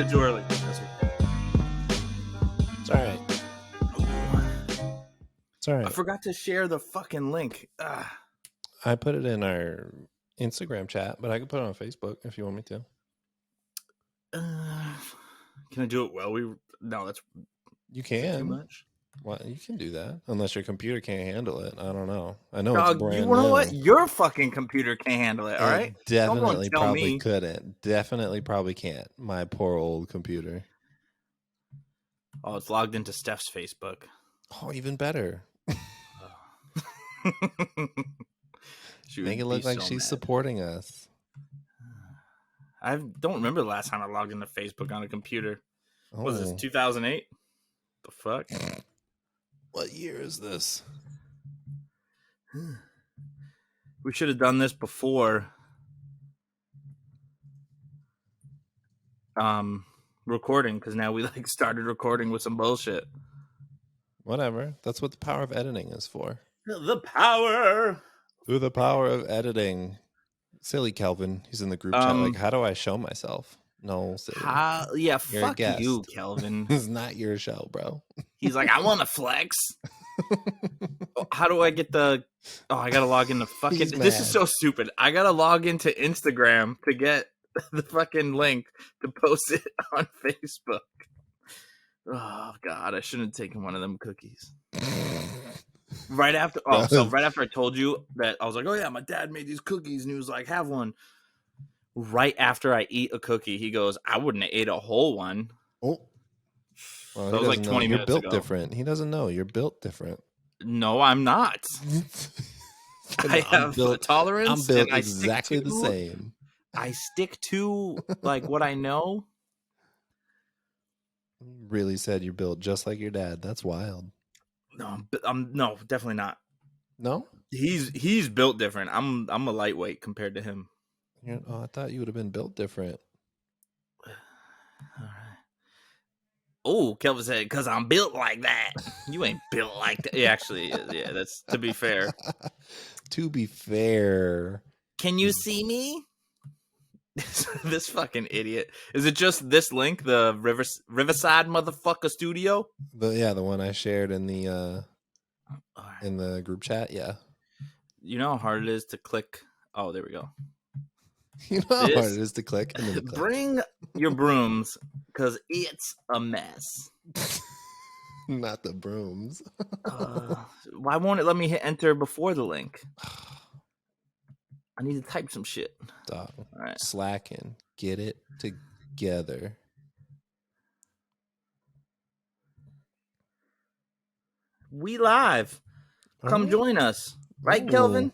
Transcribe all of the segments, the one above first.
ended too early. That's okay. It's all right. It's all right. I forgot to share the fucking link. I put it in our Instagram chat, but I can put it on Facebook if you want me to. Can I do it while we? No, that's You too can. much. Well, you can do that unless your computer can't handle it. I don't know. I know Dog, it's brand you new. know what? Your fucking computer can't handle it. All right. Definitely, tell probably me. couldn't. Definitely, probably can't. My poor old computer. Oh, it's logged into Steph's Facebook. Oh, even better. Make it look like she's supporting us. I don't remember the last time I logged into Facebook on a computer. Oh. Was this 2008? The fuck? What year is this? We should have done this before recording, because now we like started recording with some bullshit. Whatever. That's what the power of editing is for. The power. Ooh, the power of editing. Silly Kelvin. He's in the group chat. Like, how do I show myself? No, silly. Yeah, You're fuck you, Kelvin. It's not your show, bro. He's like, I want to flex. How do I get the? Oh, I gotta log into fucking. This is so stupid. I gotta log into Instagram to get the fucking link to post it on Facebook. Oh God, I shouldn't have taken one of them cookies. Right after I told you that, I was like, oh yeah, my dad made these cookies, and he was like, have one. Right after I eat a cookie, he goes, I wouldn't have ate a whole one. Oh, well, that was like 20 minutes You're built ago. different. He doesn't know. You're built different. No, I'm not. I have a tolerance. I'm built exactly the same. I stick to like what I know. Really said you're built just like your dad. That's wild. No, no, definitely not. No, he's built different. I'm a lightweight compared to him. I thought you would have been built different. All right. Oh, Kelvin said, because I'm built like that. You ain't built like that. Yeah, actually, yeah, that's to be fair. To be fair. Can you see me? This fucking idiot. Is it just this link, the Riverside motherfucker studio? The one I shared in the group chat, yeah. You know how hard it is to click. Oh, there we go. You know how hard it is to click. And then Bring your brooms, because it's a mess. Not the brooms. Why won't it let me hit enter before the link? I need to type some shit. Dog. All right. Slacking. Get it together. We live. Come join us. Right, Kelvin?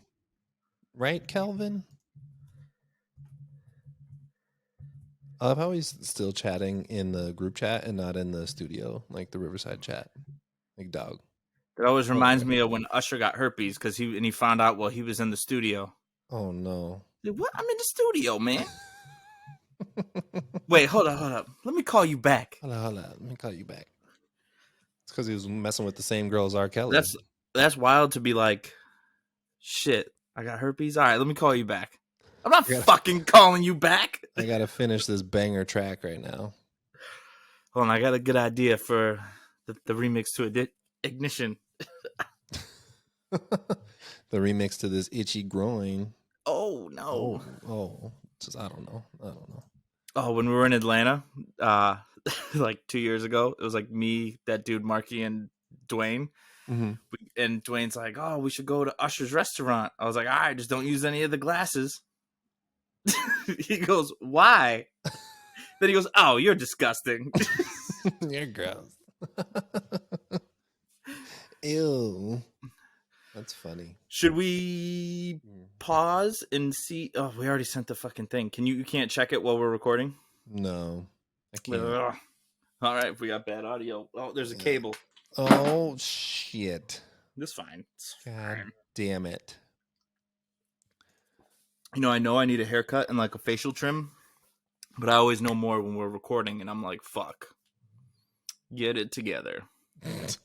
Right, Kelvin? I love how he's still chatting in the group chat and not in the studio, like the Riverside chat. Like, dog. That always reminds me of when Usher got herpes, because he found out while he was in the studio. Oh, no. Dude, what? I'm in the studio, man. Wait, hold up. Let me call you back. Hold on. Let me call you back. It's because he was messing with the same girl as R. Kelly. That's wild to be like, shit, I got herpes? All right, let me call you back. I'm not fucking calling you back. I got to finish this banger track right now. Hold on, I got a good idea for the remix to Ignition. The remix to this Itchy Groin. Oh, no. Oh. Just, I don't know. Oh, when we were in Atlanta, like 2 years ago, it was like me, that dude, Marky, and Dwayne. Mm-hmm. And Dwayne's like, oh, we should go to Usher's restaurant. I was like, all right, just don't use any of the glasses. He goes, why? Then he goes, oh, you're disgusting. You're gross. Ew. That's funny. Should we pause and see? Oh, we already sent the fucking thing. You can't check it while we're recording? No, I can't. All right, we got bad audio. Oh, there's a cable. Oh, shit. That's fine. God damn it. I know I need a haircut and like a facial trim, but I always know more when we're recording, and I'm like, fuck. Get it together. It's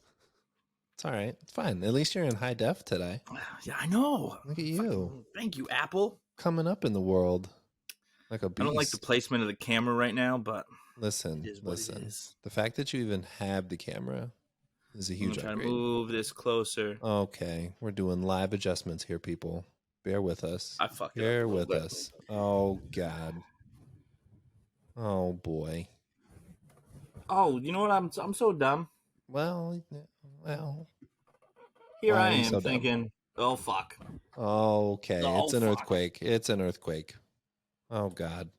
all right. It's fine. At least you're in high def today. Yeah, I know. Look at you. Thank you, Apple. Coming up in the world like a beast. I don't like the placement of the camera right now, but Listen. It is what it is. The fact that you even have the camera is a I'm huge gonna try to upgrade. move this closer. Okay, we're doing live adjustments here, people. Bear with us. I fucked it up Bear a little with bit. us. Oh God. Oh boy. Oh, you know what? I'm so dumb. Well. Here Why I are you am so dumb? thinking, oh fuck. Okay, Oh it's an fuck. earthquake. It's an earthquake. Oh God.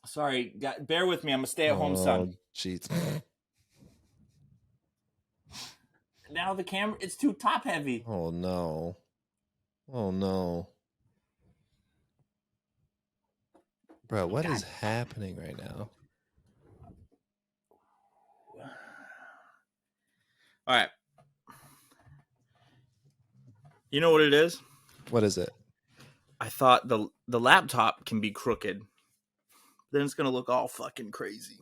Sorry, bear with me. I'm a stay-at-home Oh son. jeez. Now the camera, it's too top heavy. Oh no. Oh no. Bro, what is happening right now? All right. You know what it is? What is it? I thought the laptop can be crooked. Then it's gonna look all fucking crazy.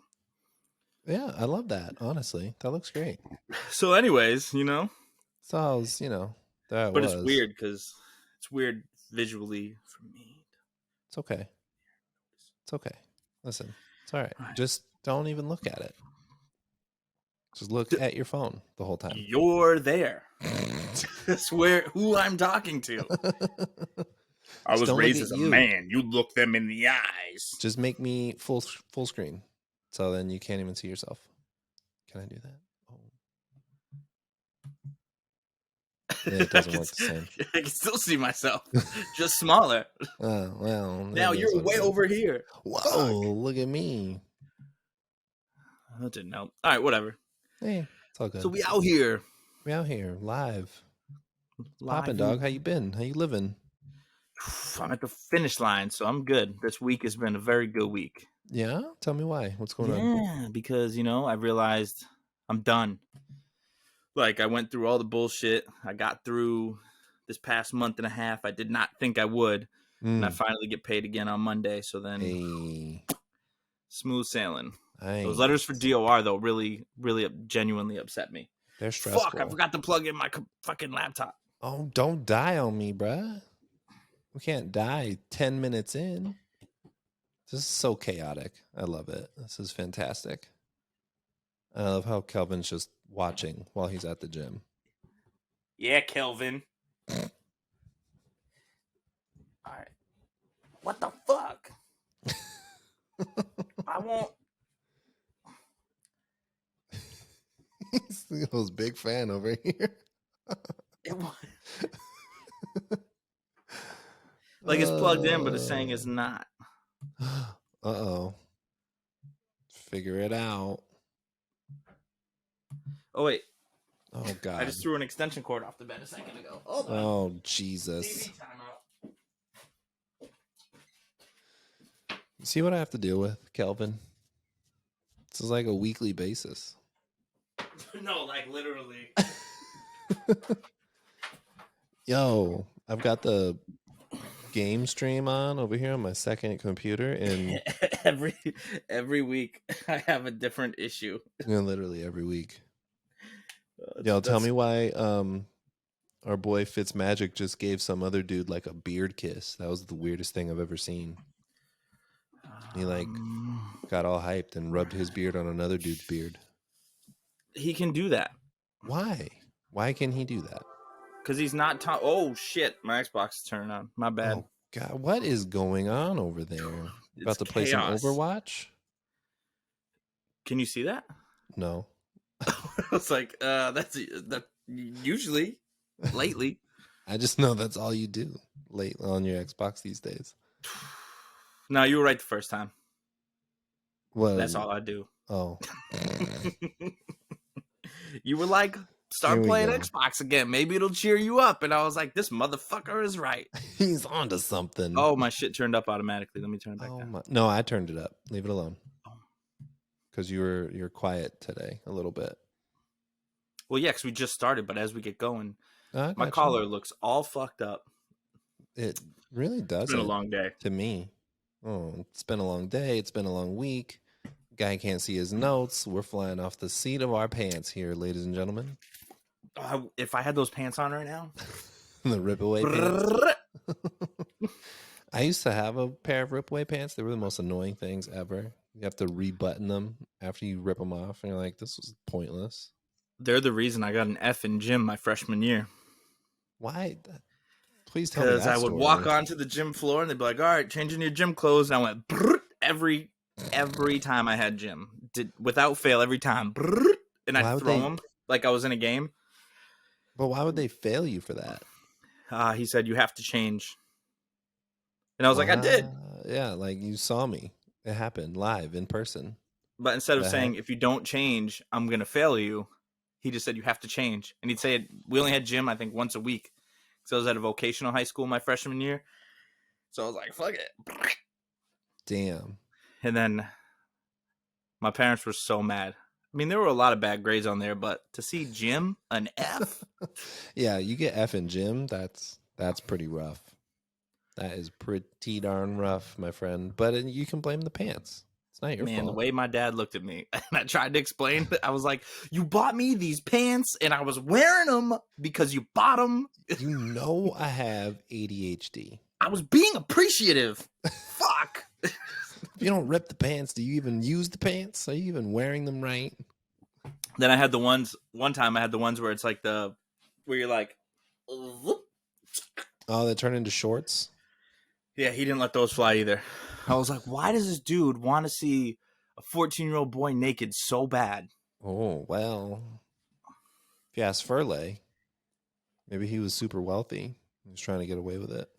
Yeah, I love that. Honestly, that looks great. So, anyways, So I was, there I but was. it's weird because it's weird visually for me. It's okay. It's okay. Listen, it's all right. Just don't even look at it. Just look at your phone the whole time. You're there. That's who I'm talking to. I was raised as a man. You look them in the eyes. Just make me full screen, so then you can't even see yourself. Can I do that? Oh, yeah, it doesn't work the same. I can still see myself, just smaller. Well, now you're way over here. Whoa! Fuck. Look at me. That didn't help. All right, whatever. Hey, it's all good. So we out here. We out here live. Poppin', dog. How you been? How you living? I'm at the finish line, so I'm good. This week has been a very good week. Yeah? Tell me why. What's going on? Yeah, because, I realized I'm done. Like, I went through all the bullshit. I got through this past month and a half. I did not think I would. And I finally get paid again on Monday. So then, smooth sailing. Those letters for DOR, though, really, really genuinely upset me. They're stressful. Fuck, I forgot to plug in my fucking laptop. Oh, don't die on me, bruh. We can't die 10 minutes in. This is so chaotic. I love it. This is fantastic. I love how Kelvin's just watching while he's at the gym. Yeah, Kelvin. All right. What the fuck? I won't. He's a big fan over here. Like it's plugged in, but it's saying it's not. Uh-oh. Figure it out. Oh, wait. Oh, God. I just threw an extension cord off the bed a second ago. Oh, Jesus. See what I have to deal with, Kelvin? This is like a weekly basis. No, like literally. Yo, I've got the game stream on over here on my second computer, and every week I have a different issue. Literally every week. Yo, tell me why our boy Fitzmagic just gave some other dude like a beard kiss. That was the weirdest thing I've ever seen. He got all hyped and rubbed his beard on another dude's beard. He can do that. Why? Why can he do that? Because he's not. Oh shit! My Xbox is turning on. My bad. Oh God, what is going on over there? About to play some Overwatch? Can you see that? No. I was like, that's usually lately. I just know that's all you do late on your Xbox these days. No, you were right the first time. Well, that's all I do. Oh. You were like, start playing Xbox again. Maybe it'll cheer you up. And I was like, this motherfucker is right. He's onto something. Oh, my shit turned up automatically. Let me turn it back down. No, I turned it up. Leave it alone. Because you're quiet today a little bit. Well, yeah, because we just started. But as we get going, my collar looks all fucked up. It really does. It's been a long day. To me. Oh, it's been a long day. It's been a long week. Guy can't see his notes. We're flying off the seat of our pants here, ladies and gentlemen. If I had those pants on right now. The rip-away pants. I used to have a pair of rip-away pants. They were the most annoying things ever. You have to rebutton them after you rip them off, and you're like, this was pointless. They're the reason I got an F in gym my freshman year. Why? Please tell me that Because I would story. walk onto the gym floor and they'd be like, all right, changing your gym clothes. And I went every time I had gym. Without fail, every time. And I'd throw them like I was in a game. But why would they fail you for that? He said, you have to change. And I was like, I did. Yeah, like you saw me. It happened live in person. But instead of saying, if you don't change, I'm going to fail you, he just said, you have to change. And he'd say, we only had gym, I think, once a week. So I was at a vocational high school my freshman year. So I was like, fuck it. Damn. And then my parents were so mad. I mean, there were a lot of bad grades on there, but to see gym, an F? Yeah, you get F in gym, that's pretty rough. That is pretty darn rough, my friend. But you can blame the pants. It's not your fault. The way my dad looked at me, and I tried to explain, I was like, you bought me these pants, and I was wearing them because you bought them. You know I have ADHD. I was being appreciative. Fuck. If you don't rip the pants, do you even use the pants? Are you even wearing them right? Then I had the ones, one time I had the ones where it's like where you're like, oh, they turn into shorts? Yeah, he didn't let those fly either. I was like, why does this dude want to see a 14-year-old boy naked so bad? Oh, well. If you ask Furley, maybe he was super wealthy. He was trying to get away with it.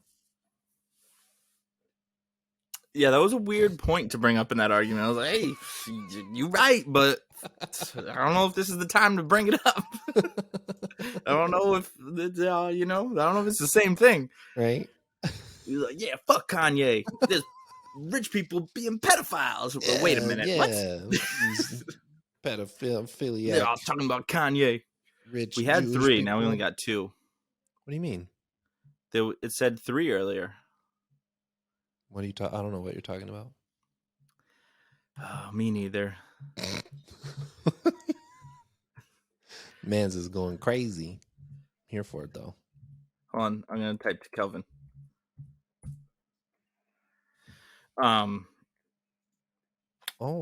Yeah, that was a weird point to bring up in that argument. I was like, hey, you're right, but I don't know if this is the time to bring it up. I don't know if, I don't know if it's the same thing. Right? He's like, yeah, fuck Kanye. There's rich people being pedophiles. Yeah, wait a minute. Yeah. What? Pedophilia. Yeah, I was talking about Kanye. Rich. We had Jewish 3. people. Now we only got 2. What do you mean? It said 3 earlier. What are you talking? I don't know what you're talking about. Oh, me neither. Mans is going crazy. I'm here for it though. Hold on, I'm gonna type to Kelvin.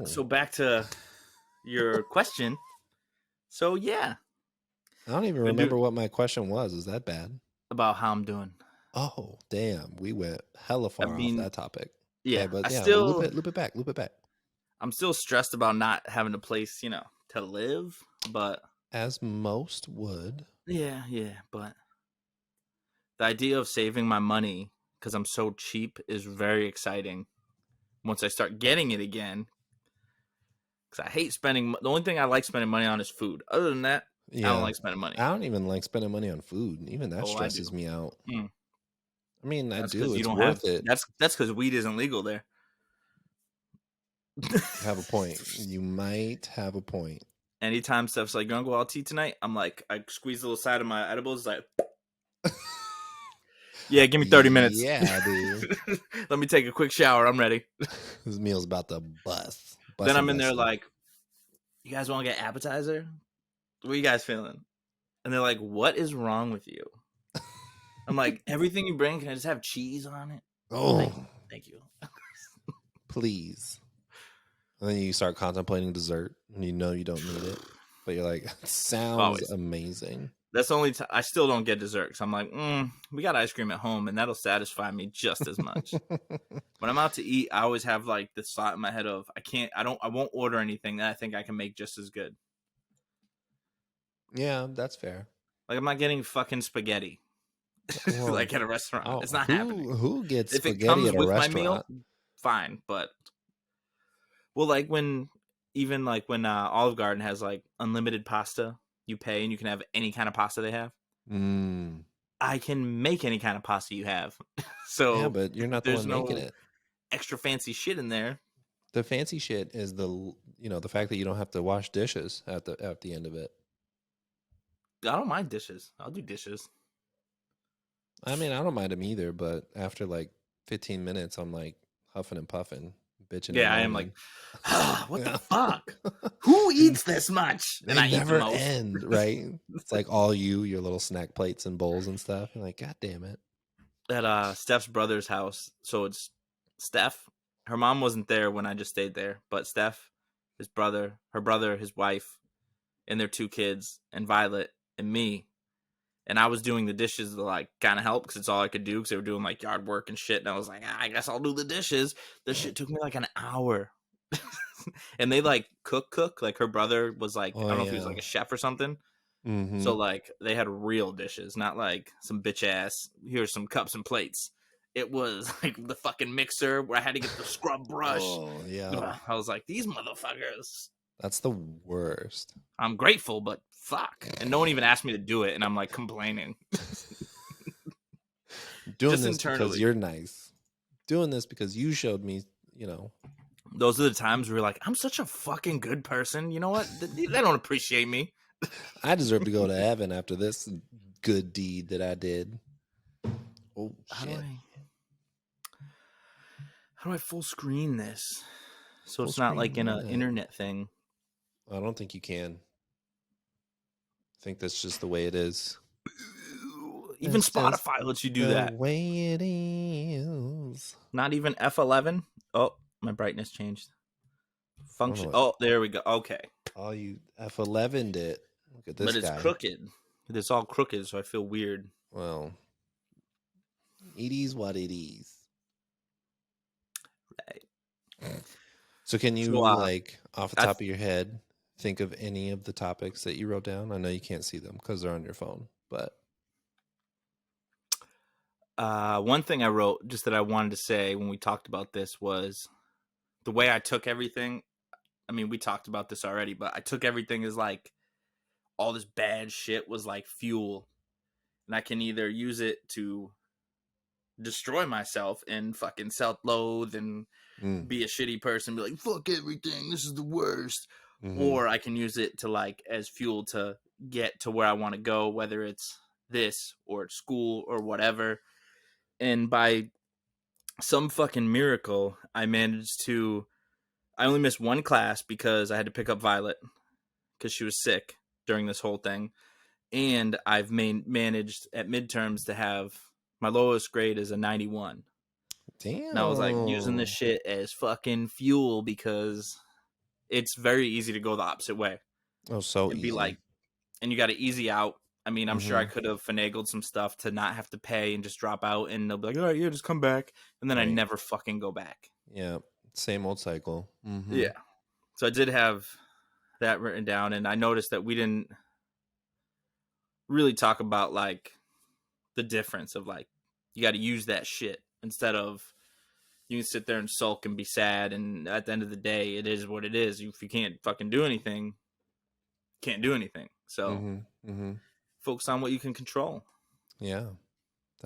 So back to your question. So yeah. I don't even remember what my question was. Is that bad? About how I'm doing. Oh, damn. We went hella far off that topic. Yeah, okay, but loop it back. I'm still stressed about not having a place, to live, but as most would. Yeah, but the idea of saving my money because I'm so cheap is very exciting. Once I start getting it again, because I hate spending. The only thing I like spending money on is food. Other than that, I don't like spending money. I don't even like spending money on food. Even that stresses me out. I mean, I do. It's worth it. That's because weed isn't legal there. You have a point. You might have a point. Anytime Steph's like, "You gonna go out to eat tonight?" I'm like, I squeeze the little side of my edibles, like, yeah, give me 30 minutes. Yeah, dude. Let me take a quick shower. I'm ready. This meal's about to bust. Then I'm in there like, you guys want to get appetizer? What are you guys feeling? And they're like, what is wrong with you? I'm like, everything you bring, can I just have cheese on it? Oh, thank you. Please. And then you start contemplating dessert, and you know you don't need it, but you're like, sounds amazing. That's the only time I still don't get dessert because I'm like, we got ice cream at home, and that'll satisfy me just as much. When I'm out to eat, I always have like this thought in my head of I won't order anything that I think I can make just as good. Yeah, that's fair. Like I'm not getting fucking spaghetti like at a restaurant. It's not happening. Who gets if spaghetti it comes at a with restaurant? My meal, fine, but like when Olive Garden has like unlimited pasta, you pay and you can have any kind of pasta they have. I can make any kind of pasta you have. So yeah, but you're not the one making it. Extra fancy shit in there. The fancy shit is the fact that you don't have to wash dishes at the end of it. I don't mind dishes. I'll do dishes. I mean, I don't mind them either, but after like 15 minutes, I'm like huffing and puffing, bitching. Yeah, I am like, what the fuck? Who eats this much? And I never end, right? It's like all your little snack plates and bowls and stuff. You're like, God damn it. At Steph's brother's house, so it's Steph, her mom wasn't there when I just stayed there, but Steph, his brother, her brother, his wife, and their 2 kids, and Violet and me. And I was doing the dishes to like kind of help because it's all I could do because they were doing like yard work and shit. And I was like, I guess I'll do the dishes. This shit took me like an hour. And they like cook. Like her brother was like, I don't know if he was like a chef or something. Mm-hmm. So like they had real dishes, not like some bitch ass, here's some cups and plates. It was like the fucking mixer where I had to get the scrub brush. Oh, yeah. I was like, these motherfuckers. That's the worst. I'm grateful, but fuck. And no one even asked me to do it, and I'm like complaining. Doing Just this internally. because you're nice. Doing this because you showed me, Those are the times where you're like, I'm such a fucking good person. You know what? They don't appreciate me. I deserve to go to heaven after this good deed that I did. Oh, shit. How do I full screen this? So Full it's not like in screen, an internet thing. I don't think you can. I think that's just the way it is. Even Spotify lets you do that. The way it is. Not even F11. Oh, my brightness changed. Function. Oh, there we go. Okay. Oh, you F11'd it. Look at this guy. But it's crooked. It's all crooked, so I feel weird. Well, it is what it is. Right. So can you, like, off the top of your head, think of any of the topics that you wrote down? I know you can't see them because they're on your phone, but... one thing I wrote just that I wanted to say when we talked about this was the way I took everything. I mean, we talked about this already, but I took everything as like all this bad shit was like fuel, and I can either use it to destroy myself and fucking self-loathe and be a shitty person, be like, fuck everything, this is the worst. Or I can use it to like as fuel to get to where I want to go, whether it's this or it's school or whatever. And by some fucking miracle, I only missed one class because I had to pick up Violet because she was sick during this whole thing. And I've managed at midterms to have my lowest grade is a 91. Damn. And I was like using this shit as fucking fuel because it's very easy to go the opposite way. Oh, so and easy. Be like, and you got to easy out. I mean, I'm sure I could have finagled some stuff to not have to pay and just drop out, and they'll be like, all right, yeah, just come back. And then I never fucking go back. Yeah. Same old cycle. Yeah. So I did have that written down, and I noticed that we didn't really talk about like the difference of like, you got to use that shit instead of you can sit there and sulk and be sad. And at the end of the day, it is what it is. If you can't fucking do anything, can't do anything. So focus on what you can control. Yeah.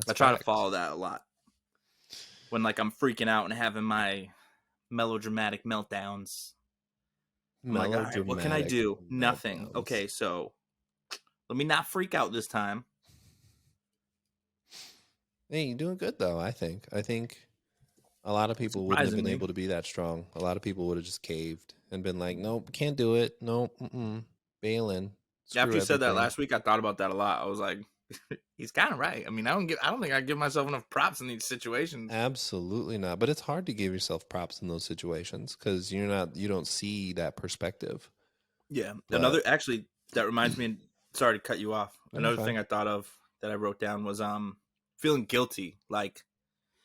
I try to follow that a lot. When like I'm freaking out and having my melodramatic meltdowns. I'm like, all right, what can I do? Nothing. Okay, so let me not freak out this time. Hey, you're doing good though, I think. I think a lot of people wouldn't have been able to be that strong. A lot of people would have just caved and been like, nope, can't do it. Nope, bailing. After you said that last week, I thought about that a lot. I was like, he's kind of right. I mean, I don't think I give myself enough props in these situations. Absolutely not. But it's hard to give yourself props in those situations because you don't see that perspective. Yeah. Actually, that reminds me, sorry to cut you off. Another thing I thought of that I wrote down was feeling guilty. Like,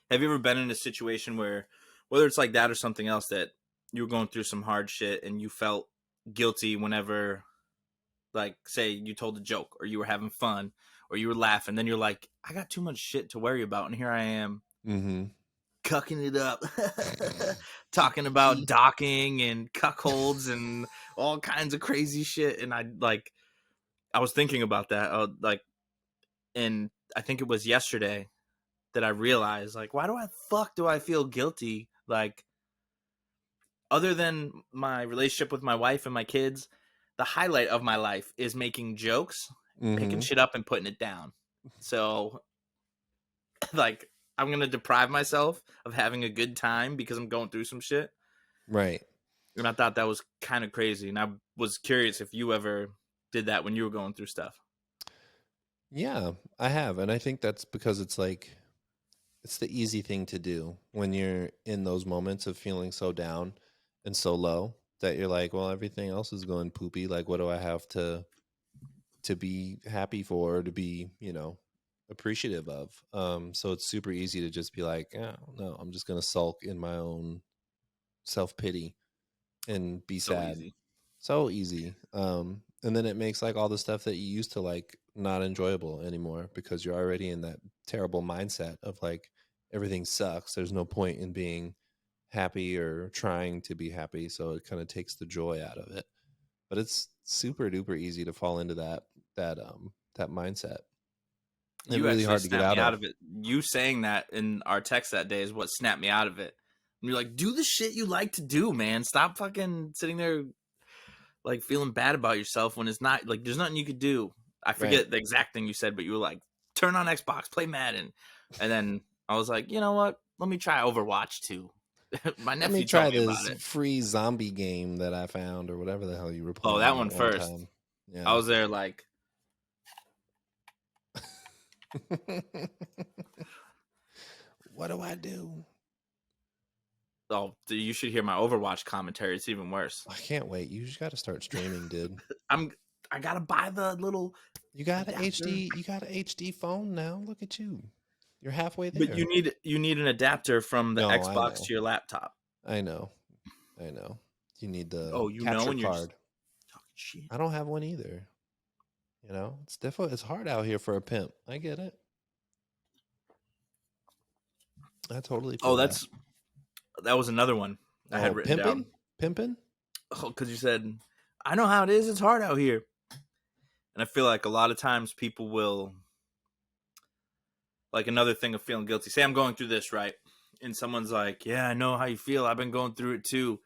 have you ever been in a situation where, whether it's like that or something else, that you were going through some hard shit and you felt guilty whenever, like, say you told a joke or you were having fun or you were laughing, then you're like, I got too much shit to worry about, and here I am cucking it up, talking about docking and cuckolds and all kinds of crazy shit. And I was thinking about that, and I think it was yesterday that I realized, like, why do I feel guilty? Like, other than my relationship with my wife and my kids, the highlight of my life is making jokes, picking shit up and putting it down. So, like, I'm going to deprive myself of having a good time because I'm going through some shit. Right. And I thought that was kind of crazy. And I was curious if you ever did that when you were going through stuff. Yeah, I have. And I think that's because it's like, it's the easy thing to do when you're in those moments of feeling so down and so low that you're like, well, everything else is going poopy. Like, what do I have to be happy for, to be, appreciative of? So it's super easy to just be like, oh, no, I'm just going to sulk in my own self-pity and be sad. Easy. So easy. And then it makes like all the stuff that you used to like not enjoyable anymore, because you're already in that terrible mindset of like everything sucks. There's no point in being happy or trying to be happy. So it kind of takes the joy out of it. But it's super duper easy to fall into that mindset. And You really actually hard to get snapped me out out of it. You saying that in our text that day is what snapped me out of it. And you're like, do the shit you like to do, man. Stop fucking sitting there like feeling bad about yourself when it's not like there's nothing you could do. I forget the exact thing you said, but you were like, turn on Xbox, play Madden. And then I was like, you know what? Let me try Overwatch 2. My nephew Let me try told me about this it. free zombie game that I found, or whatever the hell you were playing. Oh, that one first. Time. Yeah. I was there like, what do I do? Oh, you should hear my Overwatch commentary. It's even worse. I can't wait. You just got to start streaming, dude. I gotta buy the little. You got an HD. You got an HD phone now. Look at you. You're halfway there. But you need an adapter from the Xbox to your laptop. I know. You need the capture and you're card. Talking shit. I don't have one either. It's difficult. It's hard out here for a pimp. I get it. I totally. Feel that was another one I had written down. Pimping? Oh, because you said, I know how it is. It's hard out here. And I feel like a lot of times people will, like another thing of feeling guilty. Say I'm going through this, right? And someone's like, yeah, I know how you feel. I've been going through it too.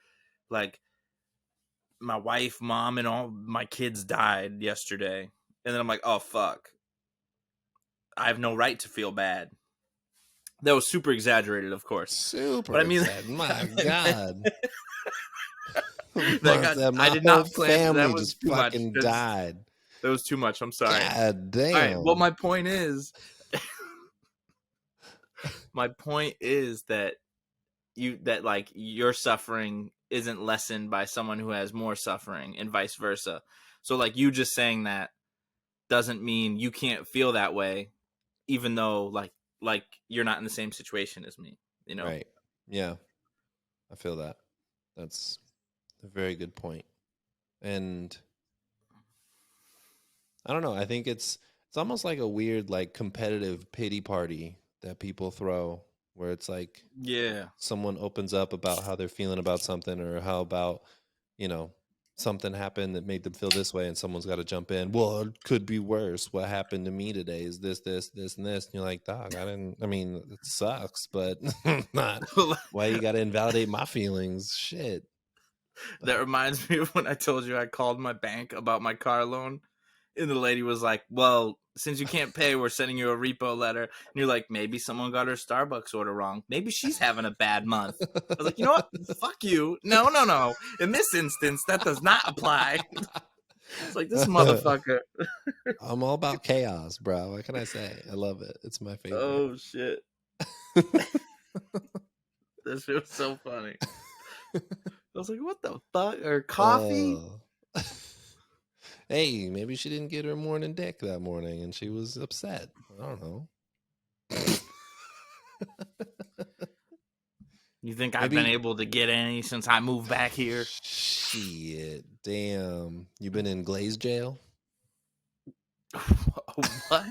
Like my wife, mom, and all my kids died yesterday. And then I'm like, oh, fuck. I have no right to feel bad. That was super exaggerated, of course. Super but I mean, my God. I did not plan. That was just fucking died. That was too much. I'm sorry. God damn. All right, well, my point is that like your suffering isn't lessened by someone who has more suffering, and vice versa. So like you just saying that doesn't mean you can't feel that way, even though like you're not in the same situation as me, Right. Yeah. I feel that. That's a very good point. And I don't know, I think it's almost like a weird like competitive pity party that people throw, where it's like, yeah, someone opens up about how they're feeling about something, or how about, something happened that made them feel this way, and someone's got to jump in. Well, it could be worse. What happened to me today is this, and this. And you're like, dog, it sucks, but not. Why you got to invalidate my feelings? Shit. That reminds me of when I told you I called my bank about my car loan, and the lady was like, well, since you can't pay, we're sending you a repo letter. And you're like, maybe someone got her Starbucks order wrong. Maybe she's having a bad month. I was like, you know what? Fuck you. No. In this instance, that does not apply. It's like, this motherfucker. I'm all about chaos, bro. What can I say? I love it. It's my favorite. Oh, shit. This shit was so funny. I was like, what the fuck? Or coffee? Hey, maybe she didn't get her morning dick that morning and she was upset. I don't know. You think I've been able to get any since I moved back here? Shit. Damn. You been in Glaze jail? What?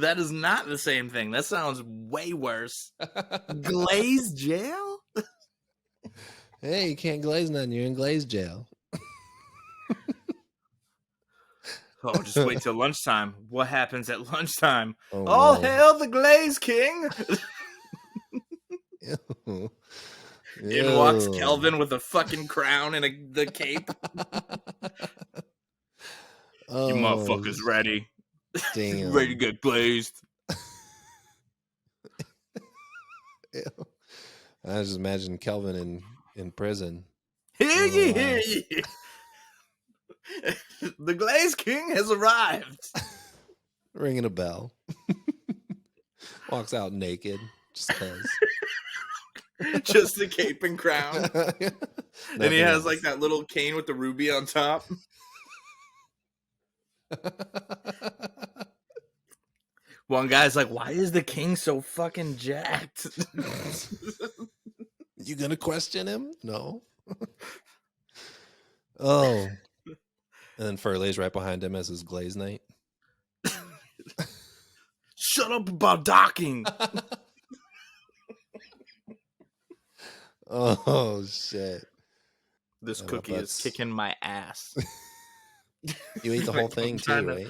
That is not the same thing. That sounds way worse. Glaze jail? Hey, you can't glaze nothing. You're in Glaze jail. Oh, just wait till lunchtime. What happens at lunchtime? Oh, no. Hail the Glaze King! In walks Kelvin with a fucking crown and the cape. You motherfuckers ready? Damn. Ready to get glazed. I just imagine Kelvin in prison. Hear ye. The Glaze King has arrived. Ringing a bell. Walks out naked. just cause. Just the cape and crown. And he has like that little cane with the ruby on top. One guy's like, why is the king so fucking jacked? You gonna question him? No. Oh. And then Furley's right behind him as his glaze knight. Shut up about docking. Oh shit. This cookie is kicking my ass. You ate the whole thing too, right?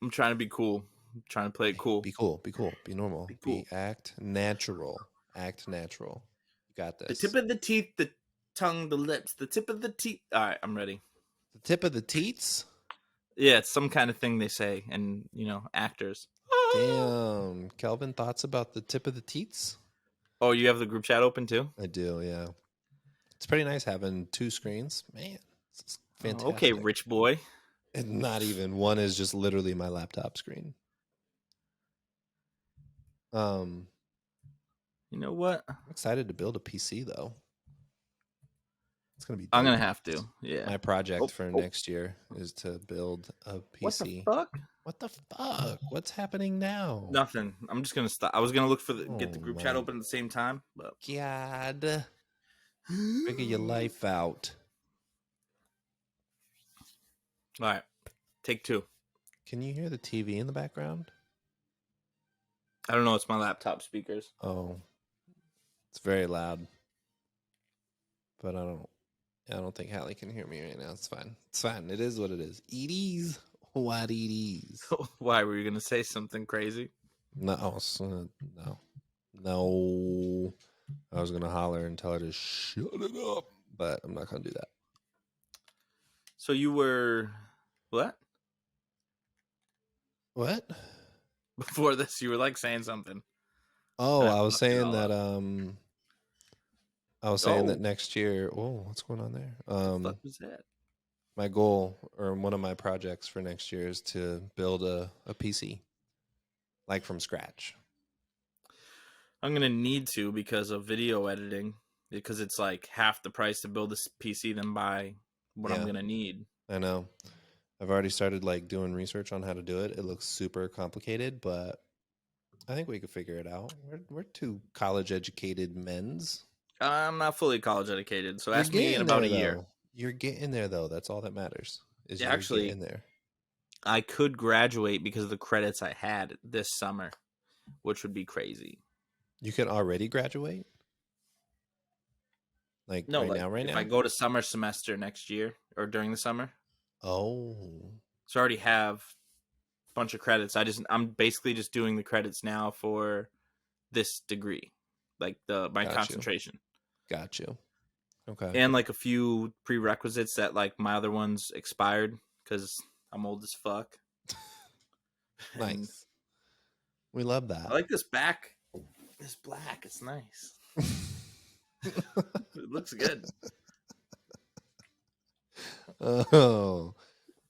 I'm trying to be cool. I'm trying to play it cool. Be cool. Be cool. Be normal. Be cool. Act natural. Act natural. You got this. The tip of the teeth, the tongue, the lips, the tip of the teeth. All right, I'm ready. The tip of the teats? Yeah, it's some kind of thing they say, and actors. Damn. Kelvin, thoughts about the tip of the teats? Oh, you have the group chat open too? I do, yeah. It's pretty nice having two screens. Man, it's fantastic. Okay, rich boy. And not even one is just literally my laptop screen. You know what? I'm excited to build a PC though. It's gonna be dope. I'm gonna have to. Yeah. My project for next year is to build a PC. What the fuck? What the fuck? What's happening now? Nothing. I'm just gonna stop. I was gonna look for get the group chat open at the same time, but God, figure your life out. All right, take two. Can you hear the TV in the background? I don't know. It's my laptop speakers. Oh, it's very loud. But I don't think Hallie can hear me right now. It's fine. It's fine. It is what it is. Edie's what Edie's. Why were you gonna say something crazy? No. I was gonna holler and tell her to shut it up, but I'm not gonna do that. So you were what? What? Before this, you were like saying something. Oh, I was saying that that next year. Oh, what's going on there? What the fuck was that? My goal, or one of my projects for next year, is to build a PC, like from scratch. I'm gonna need to because of video editing, because it's like half the price to build this PC than buy what I'm gonna need. I know. I've already started like doing research on how to do it. It looks super complicated, but I think we could figure it out. We're two college-educated men's. I'm not fully college educated, so ask me in about a year. You're getting there, though. That's all that matters. Is you're actually in there. I could graduate because of the credits I had this summer, which would be crazy. You can already graduate? Right now? If I go to summer semester next year or during the summer. Oh. So I already have a bunch of credits. I'm basically just doing the credits now for this degree, like my concentration. Got you. Okay. And like a few prerequisites that like my other ones expired because I'm old as fuck. Nice. We love that. I like this back. This black. It's nice. It looks good. Oh,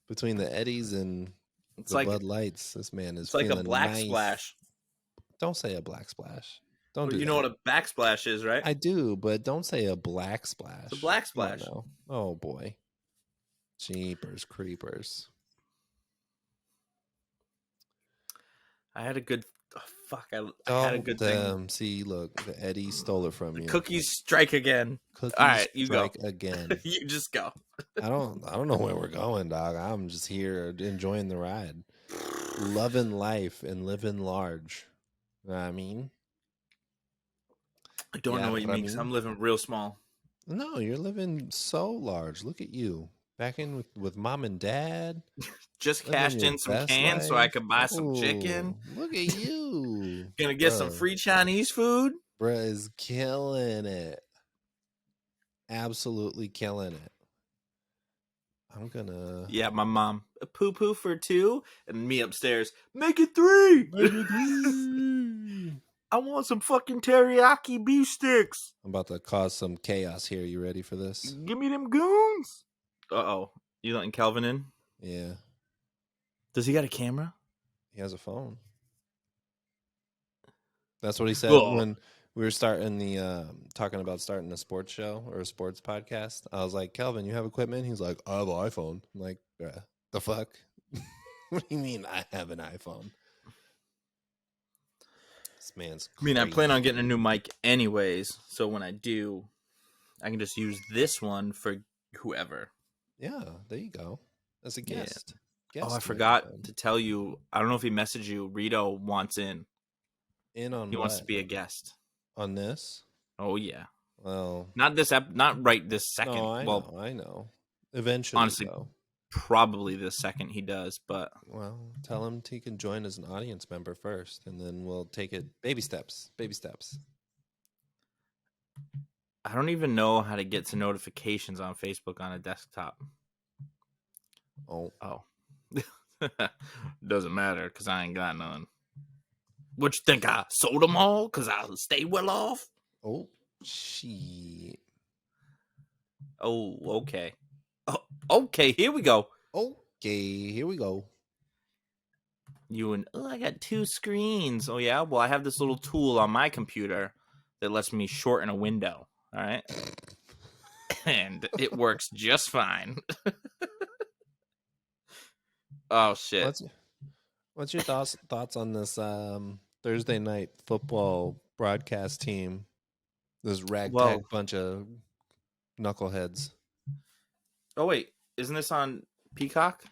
between the Eddies and it's the like Bud Lights, this man is. It's like a black nice. splash. Don't say a black splash. Don't do you that. know what a backsplash is, right? I do, but don't say a black splash. It's a black splash. Oh boy. Jeepers creepers. I had a good I had a good thing. See, look, the Eddie stole it from you. Cookies strike again. Cookies all right, you strike go again. You just go. I don't know where we're going, dog. I'm just here enjoying the ride. Loving life and living large. You know what I mean? I don't know what you mean, because I'm living real small. No, you're living so large. Look at you. Back in with mom and dad. Just cashed in some cans so I could buy some chicken. Look at you. Gonna get some free Chinese food. Bruh is killing it. Absolutely killing it. I'm gonna... Yeah, my mom. A poo-poo for 2, and me upstairs. Make it 3! Make it 3! I want some fucking teriyaki beef sticks. I'm about to cause some chaos here. You ready for this? Give me them goons. Uh-oh. You letting Kelvin in? Yeah. Does he got a camera? He has a phone. That's what he said Oh, when we were starting talking about starting a sports show or a sports podcast. I was like, Kelvin, you have equipment? He's like, I have an iPhone. I'm like, the fuck? What do you mean I have an iPhone? This man's I mean, I crazy. plan on getting a new mic anyways, so when I do, I can just use this one for whoever. Yeah, there you go. As a Yeah. guest. Oh, I Guest forgot microphone. to tell you. I don't know if he messaged you. Rito wants in. In on He what? wants to be a guest. On this? Oh yeah. Well, Not this not right this second. no, I well, know. Eventually, honestly, though. probably the second he does, but Well, tell him he can join as an audience member first, and then we'll take it baby steps. Baby steps. I don't even know how to get to notifications on Facebook on a desktop. Oh. Doesn't matter because I ain't got none. What you think? I sold them all because I stay well off? Oh, shit. Oh, okay. Oh, okay, here we go. Okay, here we go. I got 2 screens. Oh, yeah? Well, I have this little tool on my computer that lets me shorten a window. All right? And it works just fine. Oh, shit. What's your thoughts on this Thursday night football broadcast team? This ragtag bunch of knuckleheads. Oh, wait. Isn't this on Peacock?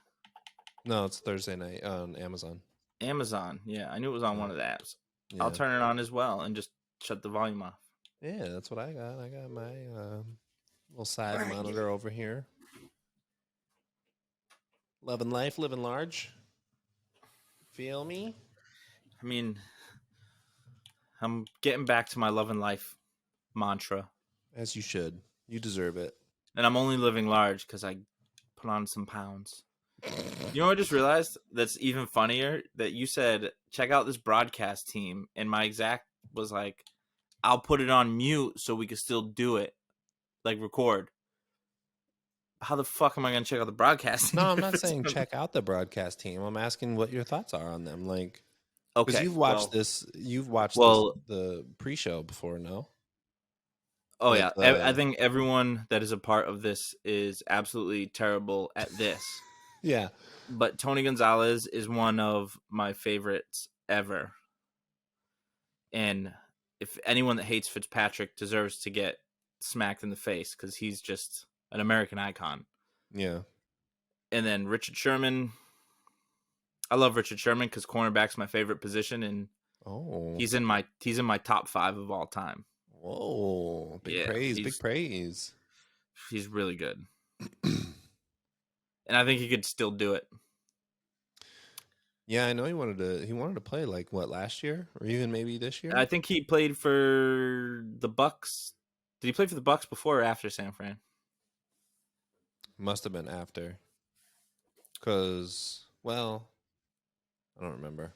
No, it's Thursday night on Amazon. Amazon. Yeah, I knew it was on one of the apps. Yeah. I'll turn it on as well and just shut the volume off. Yeah, that's what I got. I got my little side monitor over here. Loving life, living large. Feel me? I mean, I'm getting back to my love and life mantra. As you should. You deserve it. And I'm only living large because I put on some pounds. You know what I just realized that's even funnier? That you said, check out this broadcast team. And my exact was like, I'll put it on mute so we can still do it. Like record. How the fuck am I going to check out the broadcast team? No, I'm not saying check out the broadcast team. I'm asking what your thoughts are on them. Like, because okay, you've watched the pre-show before, no? Oh, With, yeah. I think everyone that is a part of this is absolutely terrible at this. Yeah. But Tony Gonzalez is one of my favorites ever. And if anyone that hates Fitzpatrick deserves to get smacked in the face because he's just an American icon. Yeah. And then Richard Sherman. I love Richard Sherman because cornerback's my favorite position, and he's in my top 5 of all time. Whoa. Big praise. He's really good. And I think he could still do it. Yeah, I know he wanted to play like what, last year or even maybe this year? I think he played for the Bucks. Did he play for the Bucks before or after San Fran? Must have been after. Cuz, well, I don't remember.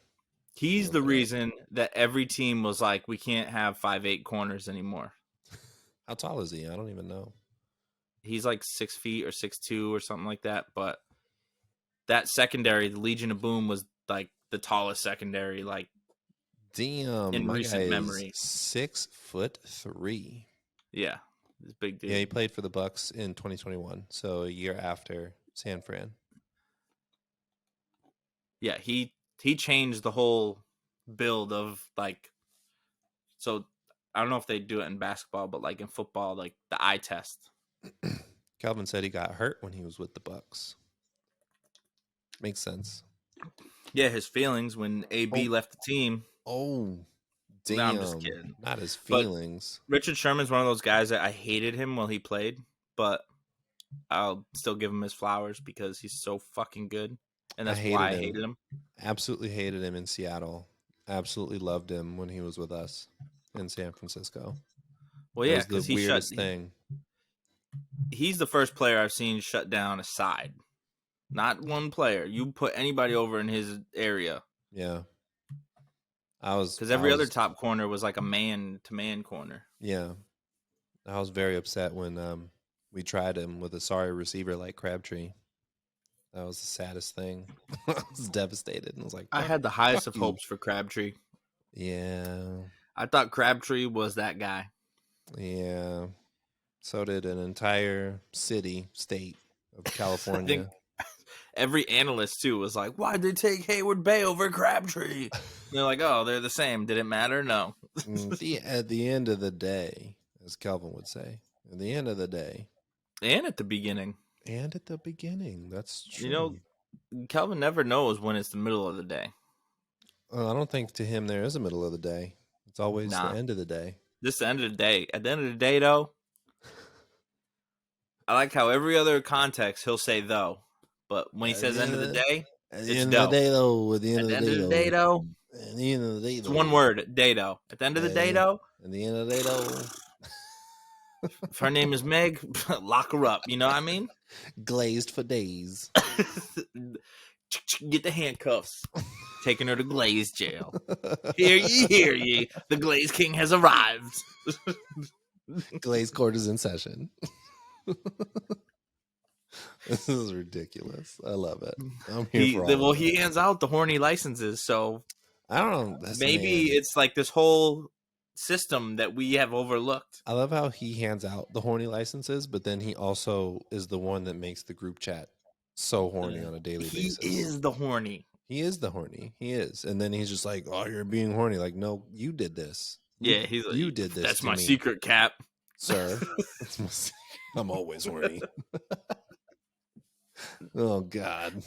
He's the reason that every team was like, we can't have 5'8" corners anymore. How tall is he? I don't even know. He's like 6 feet or 6'2" or something like that. But that secondary, the Legion of Boom, was like the tallest secondary, like damn, in recent memory. 6'3". Yeah, this big dude. Yeah, he played for the Bucks in 2021, so a year after San Fran. Yeah, he changed the whole build of like. So I don't know if they do it in basketball, but like in football, like the eye test. Calvin said he got hurt when he was with the Bucks. Makes sense. Yeah, his feelings when AB left the team. Oh, damn. No, I'm just kidding. Not his feelings. But Richard Sherman's one of those guys that I hated him while he played, but I'll still give him his flowers because he's so fucking good. And that's why I hated him. Absolutely hated him in Seattle. Absolutely loved him when he was with us in San Francisco. Well, yeah, because the weirdest thing. He's the first player I've seen shut down a side. Not one player. You put anybody over in his area. Yeah. Because every other top corner was like a man-to-man corner. Yeah. I was very upset when we tried him with a sorry receiver like Crabtree. That was the saddest thing. I was devastated. And I was like, I had the highest of hopes for Crabtree. Yeah. I thought Crabtree was that guy. Yeah. So did an entire state of I California. think every analyst too was like, "Why'd they take Hayward Bay over Crabtree?" They're like, "Oh, they're the same. Did it matter? No." At the end of the day, as Kelvin would say, at the end of the day, and at the beginning, that's true. You know, Kelvin never knows when it's the middle of the day. I don't think to him there is a middle of the day. It's always the end of the day. This is the end of the day. At the end of the day, though, I like how every other context he'll say though, but when he says end of the day, at the end of the day though, at the end of the day though, at the end of the day it's one word, day though. At the end of the day though, at the end of the day though. If her name is Meg, lock her up. You know what I mean? Glazed for days. Get the handcuffs. Taking her to Glaze jail. Hear ye. The Glaze King has arrived. Glaze court is in session. This is ridiculous. I love it. I'm here for all he hands out the horny licenses, so I don't know. Maybe it's like this whole system that we have overlooked. I love how he hands out the horny licenses, but then he also is the one that makes the group chat so horny on a daily basis. He is the horny. He is. And then he's just like, "Oh, you're being horny." Like, no, you did this. Yeah, he's like, you did this. That's my me. secret, Cap. Sir. That's my secret. I'm always horny. Oh God.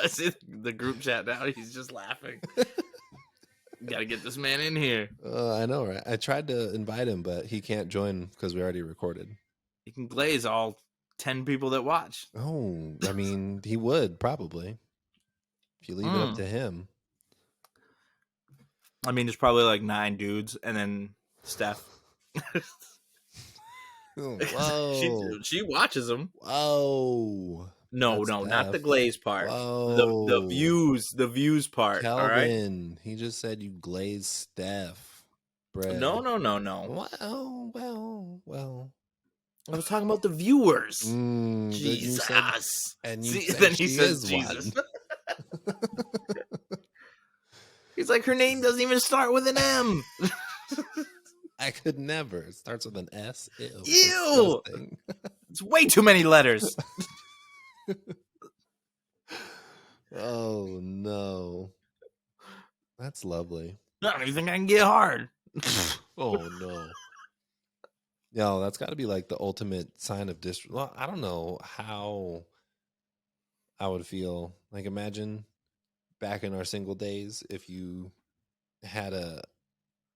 See the group chat now. He's just laughing. Got to get this man in here. I know, right? I tried to invite him, but he can't join because we already recorded. He can glaze all 10 people that watch. Oh, I mean, he would probably if you leave it up to him. I mean, there's probably like 9 dudes, and then Steph. Whoa! She watches them. Whoa! No, not the glaze part. Whoa. The views part. Kelvin, all right? He just said you glaze Steph. Bread. No. Well. I was talking about the viewers. Jesus. And then he says Jesus. He's like, her name doesn't even start with an M. I could never. It starts with an S. Ew. It's way too many letters. Oh no, that's lovely. I don't even think I can get hard. Oh no. No, that's got to be like the ultimate sign of disrespect. Well, I don't know how I would feel. Like, imagine back in our single days if you had a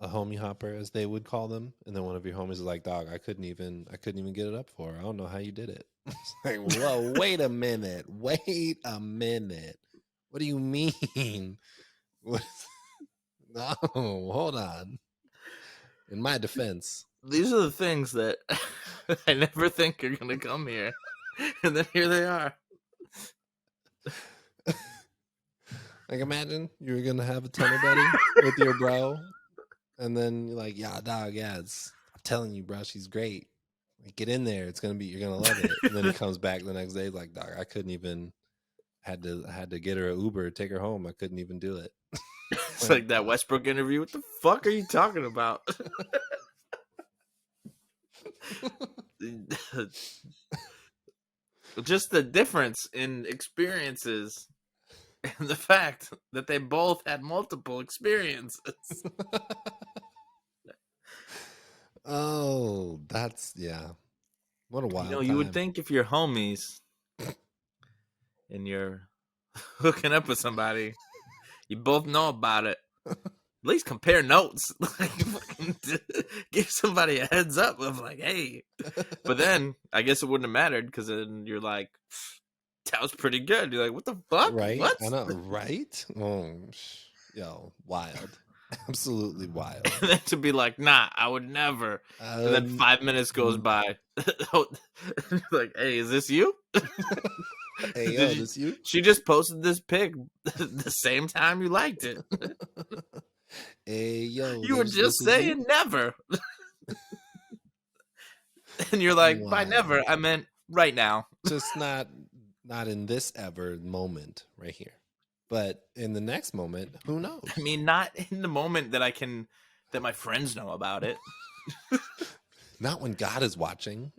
homie hopper, as they would call them, and then one of your homies is like, "Dog, I couldn't even get it up for her. I don't know how you did it." It's like, whoa, wait a minute. What do you mean? No, hold on. In my defense, these are the things that I never think are going to come here, and then here they are. Like, imagine you were gonna have a tenor buddy with your bro, and then you're like, "Yeah, dog, yeah, I'm telling you, bro, she's great. Like, get in there. You're gonna love it." And then he comes back the next day, like, "Dog, I couldn't even. Had to get her an Uber, take her home. I couldn't even do it." It's like that Westbrook interview. What the fuck are you talking about? Just the difference in experiences and the fact that they both had multiple experiences. Oh, what a wild time. You would think if you're homies and you're hooking up with somebody, you both know about it. At least compare notes. Like, give somebody a heads up of like, hey. But then I guess it wouldn't have mattered because then you're like, that was pretty good. You're like, what the fuck? Right? What? I know, right? Oh, yo, wild. Absolutely wild. And then to be like, nah, I would never. And then 5 minutes goes by. Like, hey, is this you? Hey, yo, this you? She just posted this pic the same time you liked it. Hey, yo. You were just saying never. And you're like, by never, I meant right now. Just not in this ever moment right here. But in the next moment, who knows? I mean, not in the moment that that my friends know about it. Not when God is watching.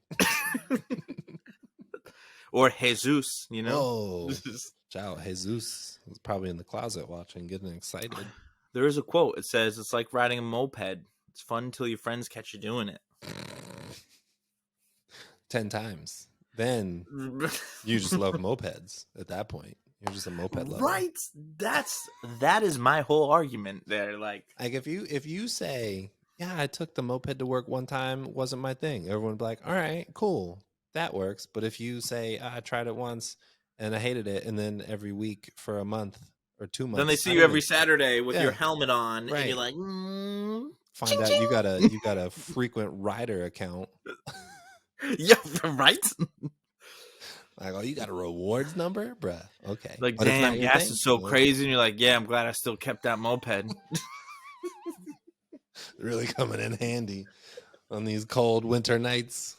Or Jesus, you know? Oh, child, Jesus is probably in the closet watching, getting excited. There is a quote. It says, it's like riding a moped. It's fun until your friends catch you doing it. 10 times. Then you just love mopeds at that point. You're just a moped lover. Right. That is my whole argument there. Like if you say, yeah, I took the moped to work one time, wasn't my thing, everyone would be like, all right, cool, that works. But if you say, I tried it once and I hated it, and then every week for a month or 2 months, then they see you every Saturday with your helmet on, right. And you're like, find out you got a frequent rider account. Yeah, right. Like, oh, you got a rewards number, bruh? Okay. Like, but damn, gas is so crazy, and you're like, yeah, I'm glad I still kept that moped. Really coming in handy on these cold winter nights.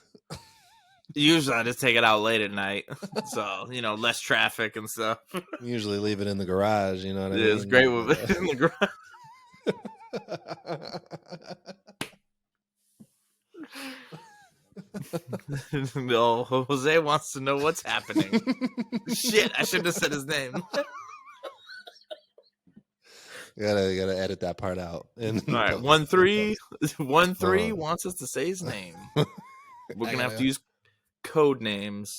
Usually I just take it out late at night, so less traffic and stuff. Usually leave it in the garage. You know what I mean? It's great with it in the garage. No, Jose wants to know what's happening. Shit, I shouldn't have said his name. You gotta edit that part out. And all right, 1-3 wants us to say his name. We're gonna have to use code names.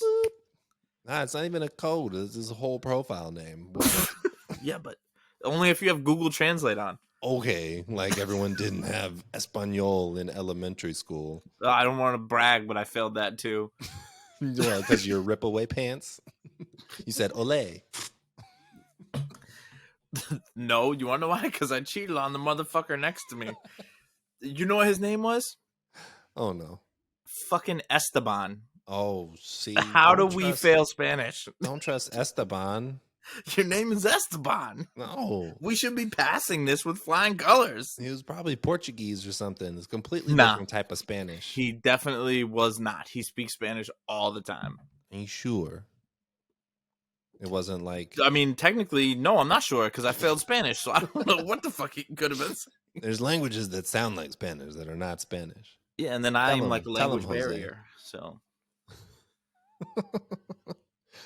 Nah, it's not even a code. It's his whole profile name. Yeah, but only if you have Google Translate on. Okay, like everyone didn't have Espanol in elementary school. I don't want to brag, but I failed that too. Well, because your rip away pants. You said ole. No, you want to know why? Because I cheated on the motherfucker next to me. You know what his name was? Oh no. Fucking Esteban. Oh, see. How do we fail Spanish? Don't trust Esteban. Your name is Esteban. No. We should be passing this with flying colors. He was probably Portuguese or something. It's a completely different type of Spanish. He definitely was not. He speaks Spanish all the time. Are you sure? It wasn't like... I mean, technically, no, I'm not sure because I failed Spanish, so I don't know what the fuck he could have been saying. There's languages that sound like Spanish that are not Spanish. Yeah, and then I'm like a language barrier, so...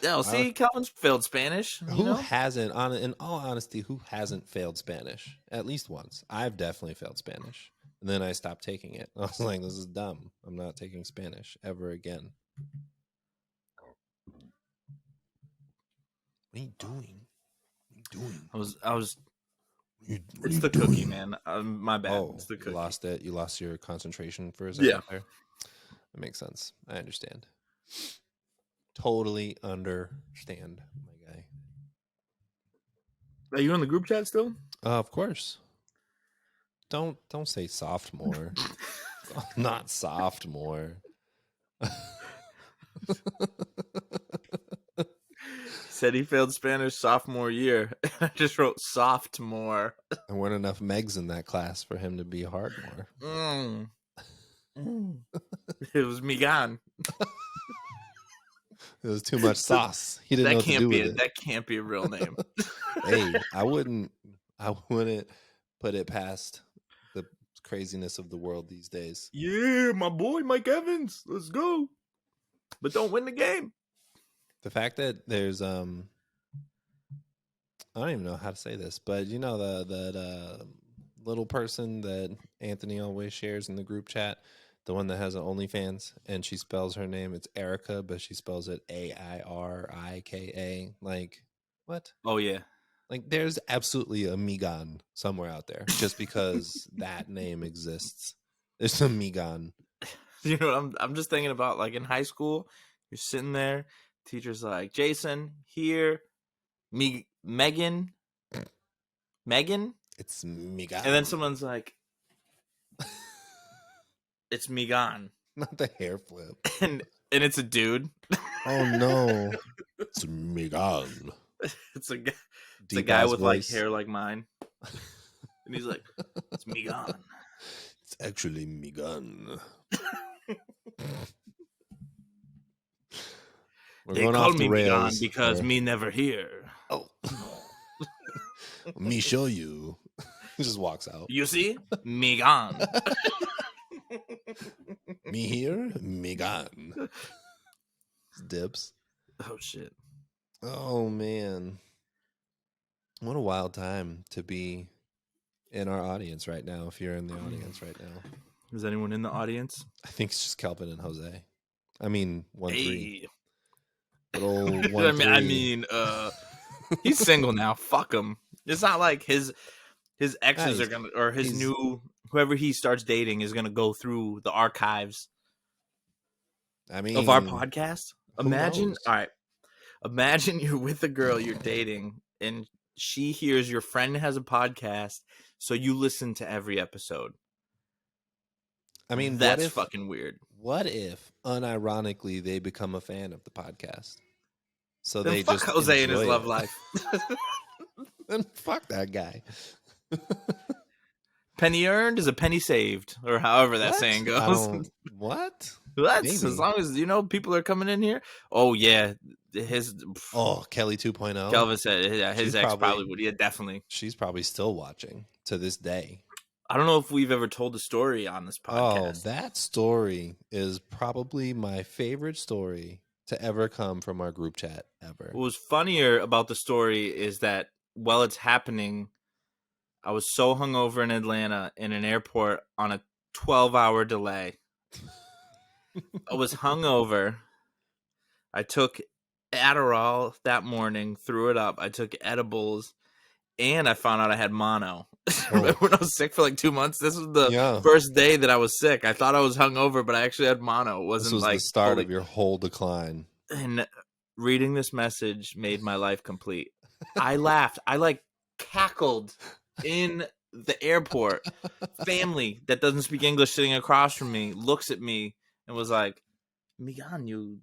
Yeah, see, Calvin's failed Spanish. Who hasn't, in all honesty, who hasn't failed Spanish? At least once. I've definitely failed Spanish. And then I stopped taking it. I was like, this is dumb. I'm not taking Spanish ever again. What are you doing? I was. It's the cookie, man. My bad. Oh, it's the cookie. You lost it. You lost your concentration for a second. Yeah, there. That makes sense. I understand. Totally understand, my guy. Are you in the group chat still? Of course. Don't say sophomore. Not sophomore. Said he failed Spanish sophomore year. I just wrote sophomore. There weren't enough Megs in that class for him to be hardmore. It was Migan. It was too much sauce. He didn't know what to do with it. That can't be a real name. Hey, I wouldn't put it past the craziness of the world these days. Yeah, my boy Mike Evans. Let's go. But don't win the game. The fact that there's I don't even know how to say this, but you know the little person that Anthony always shares in the group chat, the one that has an OnlyFans, and she spells her name, it's Erica, but she spells it Airika. Like, what? Oh yeah. Like, there's absolutely a Migan somewhere out there just because that name exists. There's a Migan. You know what I'm just thinking about, like in high school, you're sitting there, teacher's like, Jason, here, Megan. It's Migan. And then someone's like, it's Migan. Not the hair flip. And it's a dude. Oh no. It's Migan. It's a guy with voice. Like hair like mine. And he's like, it's Migan. It's actually Migan. They call me Migan because me never here. Oh. Me show you. He just walks out. You see? Me gone. Me here, me gone. Dips. Oh, shit. Oh, man. What a wild time to be in our audience right now, if you're in the audience right now. Is anyone in the audience? I think it's just Kelvin and Jose. I mean, 1-3. Hey. Good old 1-3. I mean, he's single now. Fuck him. It's not like his exes are gonna, or his new, whoever he starts dating is gonna go through the archives. I mean, of our podcast. Imagine, knows? all right. Imagine you're with a girl you're dating, and she hears your friend has a podcast, so you listen to every episode. I mean, that's fucking weird. What if, unironically, they become a fan of the podcast? So then they fuck just Jose and his love it. life. Then fuck that guy. Penny earned is a penny saved, or however that saying goes. What? That's as long as people are coming in here. Oh yeah, Kelly 2.0. Kelvin said his ex probably would. Yeah, definitely. She's probably still watching to this day. I don't know if we've ever told a story on this podcast. Oh, that story is probably my favorite story to ever come from our group chat ever. What was funnier about the story is that while it's happening, I was so hungover in Atlanta in an airport on a 12-hour delay. I was hungover. I took Adderall that morning, threw it up. I took edibles, and I found out I had mono. Remember when I was sick for like 2 months? This was the first day that I was sick. I thought I was hungover, but I actually had mono. It wasn't this was like the start of your whole decline. And reading this message made my life complete. I laughed. I like cackled in the airport. Family that doesn't speak English sitting across from me looks at me and was like, Migan, you...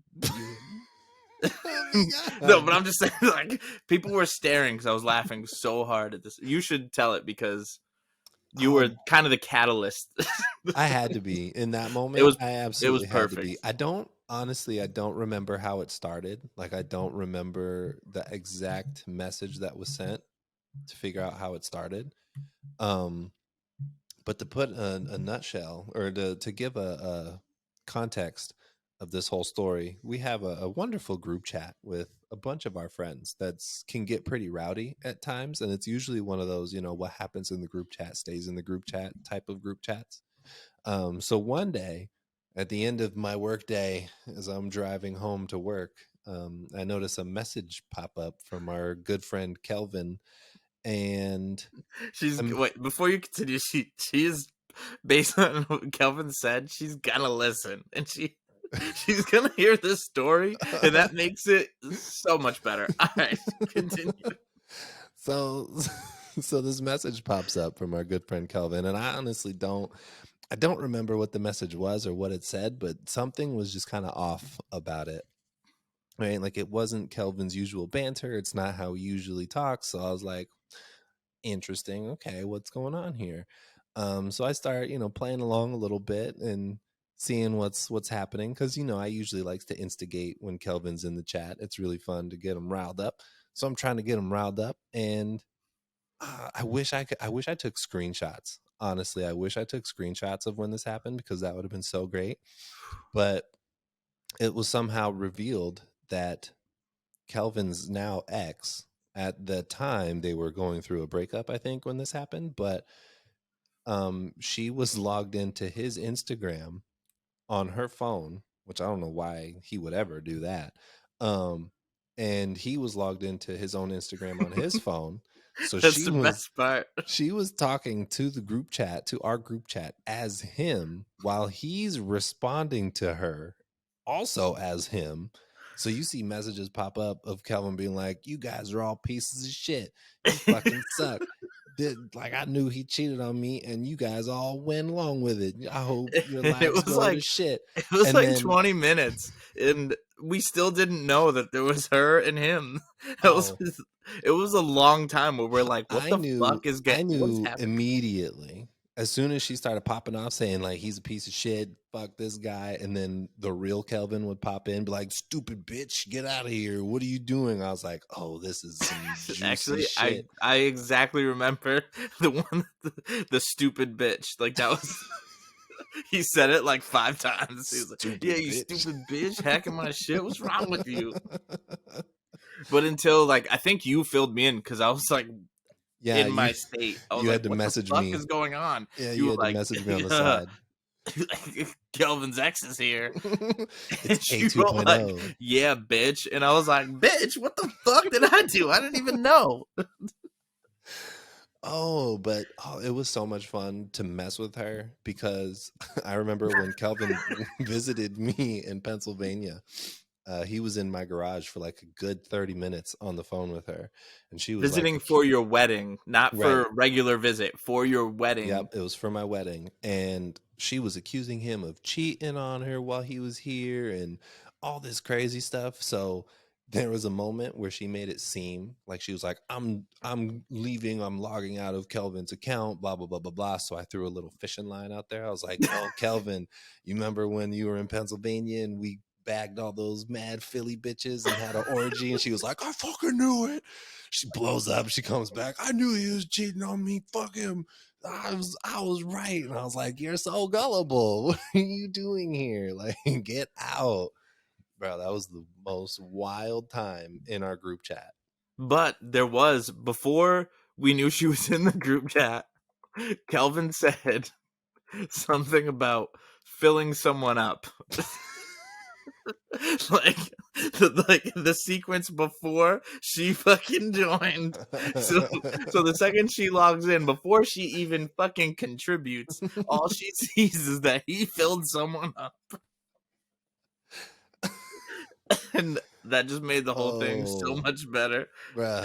No, but I'm just saying, like, people were staring because I was laughing so hard at this. You should tell it because you were kind of the catalyst. I had to be in that moment. I absolutely had to be. I don't remember how it started. Like, I don't remember the exact message that was sent to figure out how it started. But to put a nutshell, or to give a context of this whole story, we have a wonderful group chat with a bunch of our friends that can get pretty rowdy at times, and it's usually one of those, what happens in the group chat stays in the group chat type of group chats. So one day at the end of my work day, as I'm driving home to work, I notice a message pop up from our good friend Kelvin, and wait, before you continue, she is, based on what Kelvin said, she's gonna listen, and she's gonna hear this story, and that makes it so much better. All right, continue. So this message pops up from our good friend Kelvin, and I honestly don't remember what the message was or what it said, but something was just kind of off about it. Right? Like, it wasn't Kelvin's usual banter. It's not how he usually talks. So I was like, interesting. Okay, what's going on here? So I start, playing along a little bit and seeing what's happening, because I usually like to instigate when Kelvin's in the chat. It's really fun to get him riled up. So I'm trying to get him riled up, and I wish I took screenshots. Honestly, I wish I took screenshots of when this happened, because that would have been so great. But it was somehow revealed that Kelvin's now ex, at the time they were going through a breakup, I think, when this happened, but she was logged into his Instagram on her phone, which I don't know why he would ever do that. And he was logged into his own Instagram on his phone. So that's the best part. She was talking to the group chat, to our group chat, as him, while he's responding to her also as him. So you see messages pop up of Kelvin being like, "You guys are all pieces of shit. You fucking suck. I knew he cheated on me, and you guys all went along with it. I hope your lives go to shit." It was then 20 minutes, and we still didn't know that there was her and him. It was a long time where we're like, "What the fuck is getting?" I knew immediately as soon as she started popping off saying like he's a piece of shit, fuck this guy, and then the real Kelvin would pop in, be like, "Stupid bitch, get out of here! What are you doing?" I was like, "Oh, this is some juicy Actually, shit." I exactly remember the one, the stupid bitch. Like that was. He said it like 5 times. He was like, Stupid "Yeah, you bitch. stupid bitch, hacking my shit. What's wrong with you?" But until like I think you filled me in because I was like Yeah, in my state. I was you like, had to "What the message fuck me. is going on?" Yeah, You you were had to like, message me on the side. "Kelvin's ex is here," It's and you were like, 2.0. "Yeah, bitch," and I was like, "Bitch, what the fuck did I do? I didn't even know." Oh, but it was so much fun to mess with her because I remember when Kelvin visited me in Pennsylvania. He was in my garage for like a good 30 minutes on the phone with her, and she was like, Visiting for your wedding, not right. for regular visit, for your wedding. Yep, it was for my wedding, and she was accusing him of cheating on her while he was here and all this crazy stuff. So there was a moment where she made it seem like she was like, I'm leaving, I'm logging out of Kelvin's account, blah blah blah blah blah." So I threw a little fishing line out there. I was like, "Oh, Kelvin, you remember when you were in Pennsylvania and we bagged all those mad Philly bitches and had an orgy?" And she was like, "I fucking knew it." She blows up. She comes back. "I knew he was cheating on me. Fuck him. I was right." And I was like, "You're so gullible. What are you doing here? Like, get out." Bro, that was the most wild time in our group chat. But there was, before we knew she was in the group chat, Kelvin said something about filling someone up. like the sequence before she fucking joined. So the second she logs in, before she even fucking contributes, all she sees is that he filled someone up. And that just made the whole thing so much better. Bruh,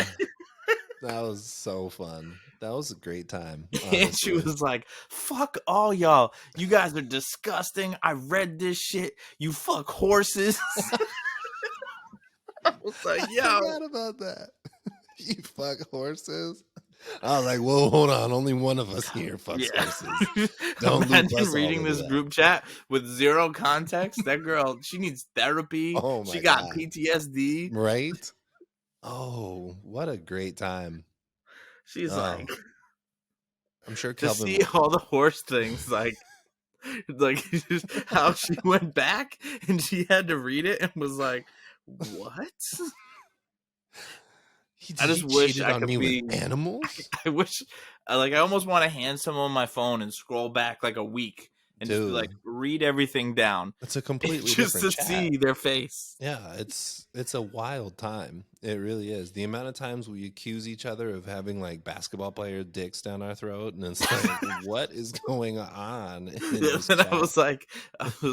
that was so fun. That was a great time, And she honestly. was like, "Fuck all y'all. You guys are disgusting. I read this shit. You fuck horses." I was like, I "Yo." forgot about that. You fuck horses. I was like, "Whoa, hold on. Only one of us here fucks horses. Don't loop Imagine us all reading into this that." group chat with zero context. That girl, she needs therapy. Oh She my got God. PTSD. Right? Oh, what a great time. She's like, I'm sure to Kelvin see all the horse things, like how she went back and she had to read it and was like, "What?" I just he wish cheated I on could me with be. animals? I wish, like, I almost want to hand someone my phone and scroll back like a week and just be like, Dude, read everything down, it's a completely just different to chat. see their face. Yeah, it's a wild time. It really is. The amount of times we accuse each other of having like basketball player dicks down our throat, and it's like, what is going on in this And chat? I was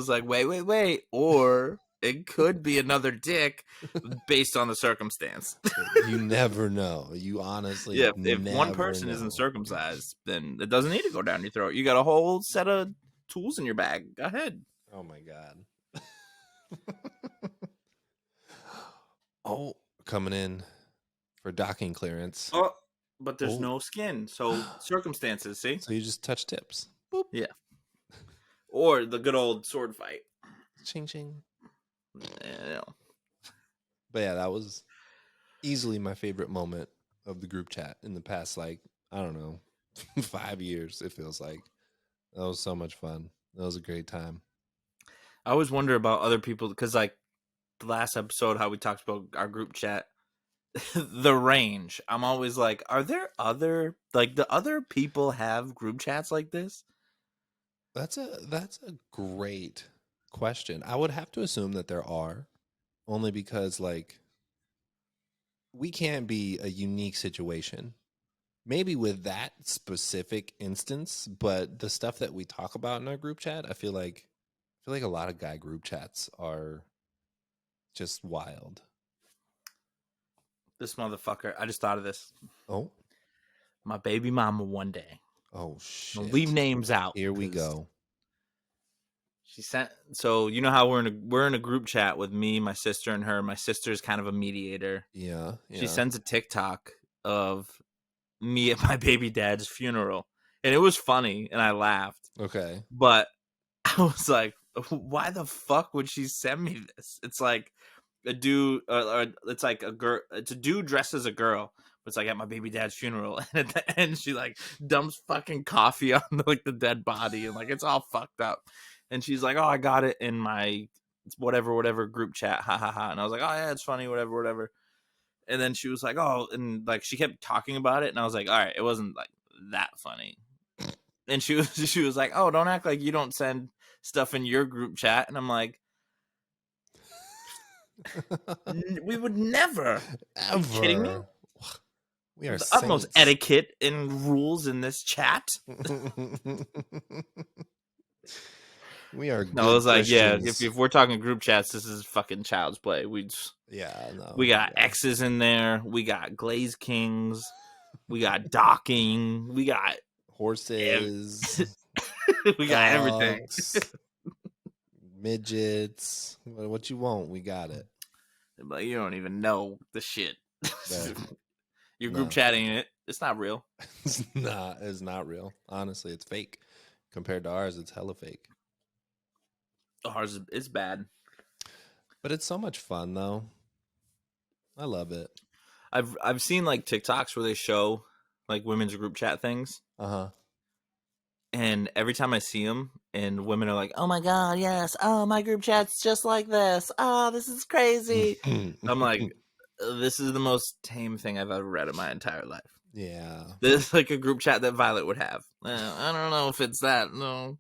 like, wait, or it could be another dick based on the circumstance. You never know. You honestly Yeah, if one never person know. isn't circumcised, then it doesn't need to go down your throat. You got a whole set of tools in your bag. Go ahead. Oh my God. Oh, coming in for docking clearance. Oh, but there's Oh. no skin, so circumstances. See, So you just touch tips. Boop. yeah, or the good old sword fight. Ching ching. Yeah. But yeah, that was easily my favorite moment of the group chat in the past, like, I don't know, 5 years, it feels like. That was so much fun. That was a great time. I always wonder about other people because, like, the last episode, how we talked about our group chat, the range. I'm always like, are there other, like, the other people have group chats like this? That's a great question. I would have to assume that there are, only because like we can't be a unique situation. Maybe with that specific instance, but the stuff that we talk about in our group chat, I feel like a lot of guy group chats are just wild. This motherfucker. I just thought of this. Oh, My baby mama one day. oh shit! I'll leave names out. Here we go. She sent. So you know how we're in a group chat with me, my sister, and her. My sister's kind of a mediator. Yeah. She sends a TikTok of me at my baby dad's funeral. and it was funny, and I laughed. Okay. But I was like, why the fuck would she send me this? It's like a dude, or it's like a girl. It's a dude dressed as a girl. But it's like at my baby dad's funeral, and at the end she like dumps fucking coffee on like the dead body, and like it's all fucked up. And she's like, "Oh, I got it in my whatever group chat, ha ha ha." And I was like, "Oh yeah, it's funny, whatever." And then she was like, "Oh," and like she kept talking about it, and I was like, "All right, it wasn't like that funny." And she was like, "Oh, don't act like you don't send stuff in your group chat." And I'm like, "We would never." Are you kidding me? Ever. We are The utmost saints. etiquette and rules in this chat. We are No, I good was like, yeah, Christians. if we're talking group chats, this is fucking child's play. We got X's in there. We got Glaze Kings. We got docking. We got horses. we got everything. Midgets. What you want, we got it. But you don't even know the shit. Your group chatting it. It's not real. It's not real. Honestly, it's fake. Compared to ours, it's hella fake. Ours is bad. But it's so much fun though. I love it. I've seen like TikToks where they show like women's group chat things. Uh-huh. And every time I see them, and women are like, "Oh my god, yes! Oh, my group chat's just like this. Oh, this is crazy." I'm like, this is the most tame thing I've ever read in my entire life. Yeah, this is like a group chat that Violet would have. I don't know if it's that. No,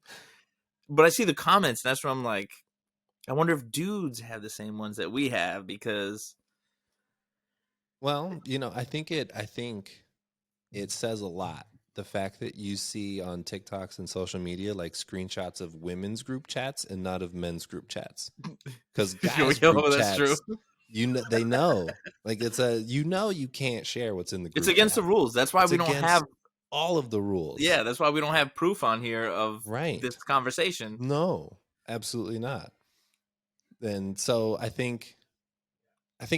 but I see the comments, and that's where I'm like, I wonder if dudes have the same ones that we have because. Well, I think it says a lot. The fact that you see on TikToks and social media like screenshots of women's group chats and not of men's group chats, because guys group chats, true. They know, like it's you can't share what's in the group. It's against the rules. That's why we don't have all of the rules. Yeah, that's why we don't have proof on here of this conversation. No, absolutely not. And so I think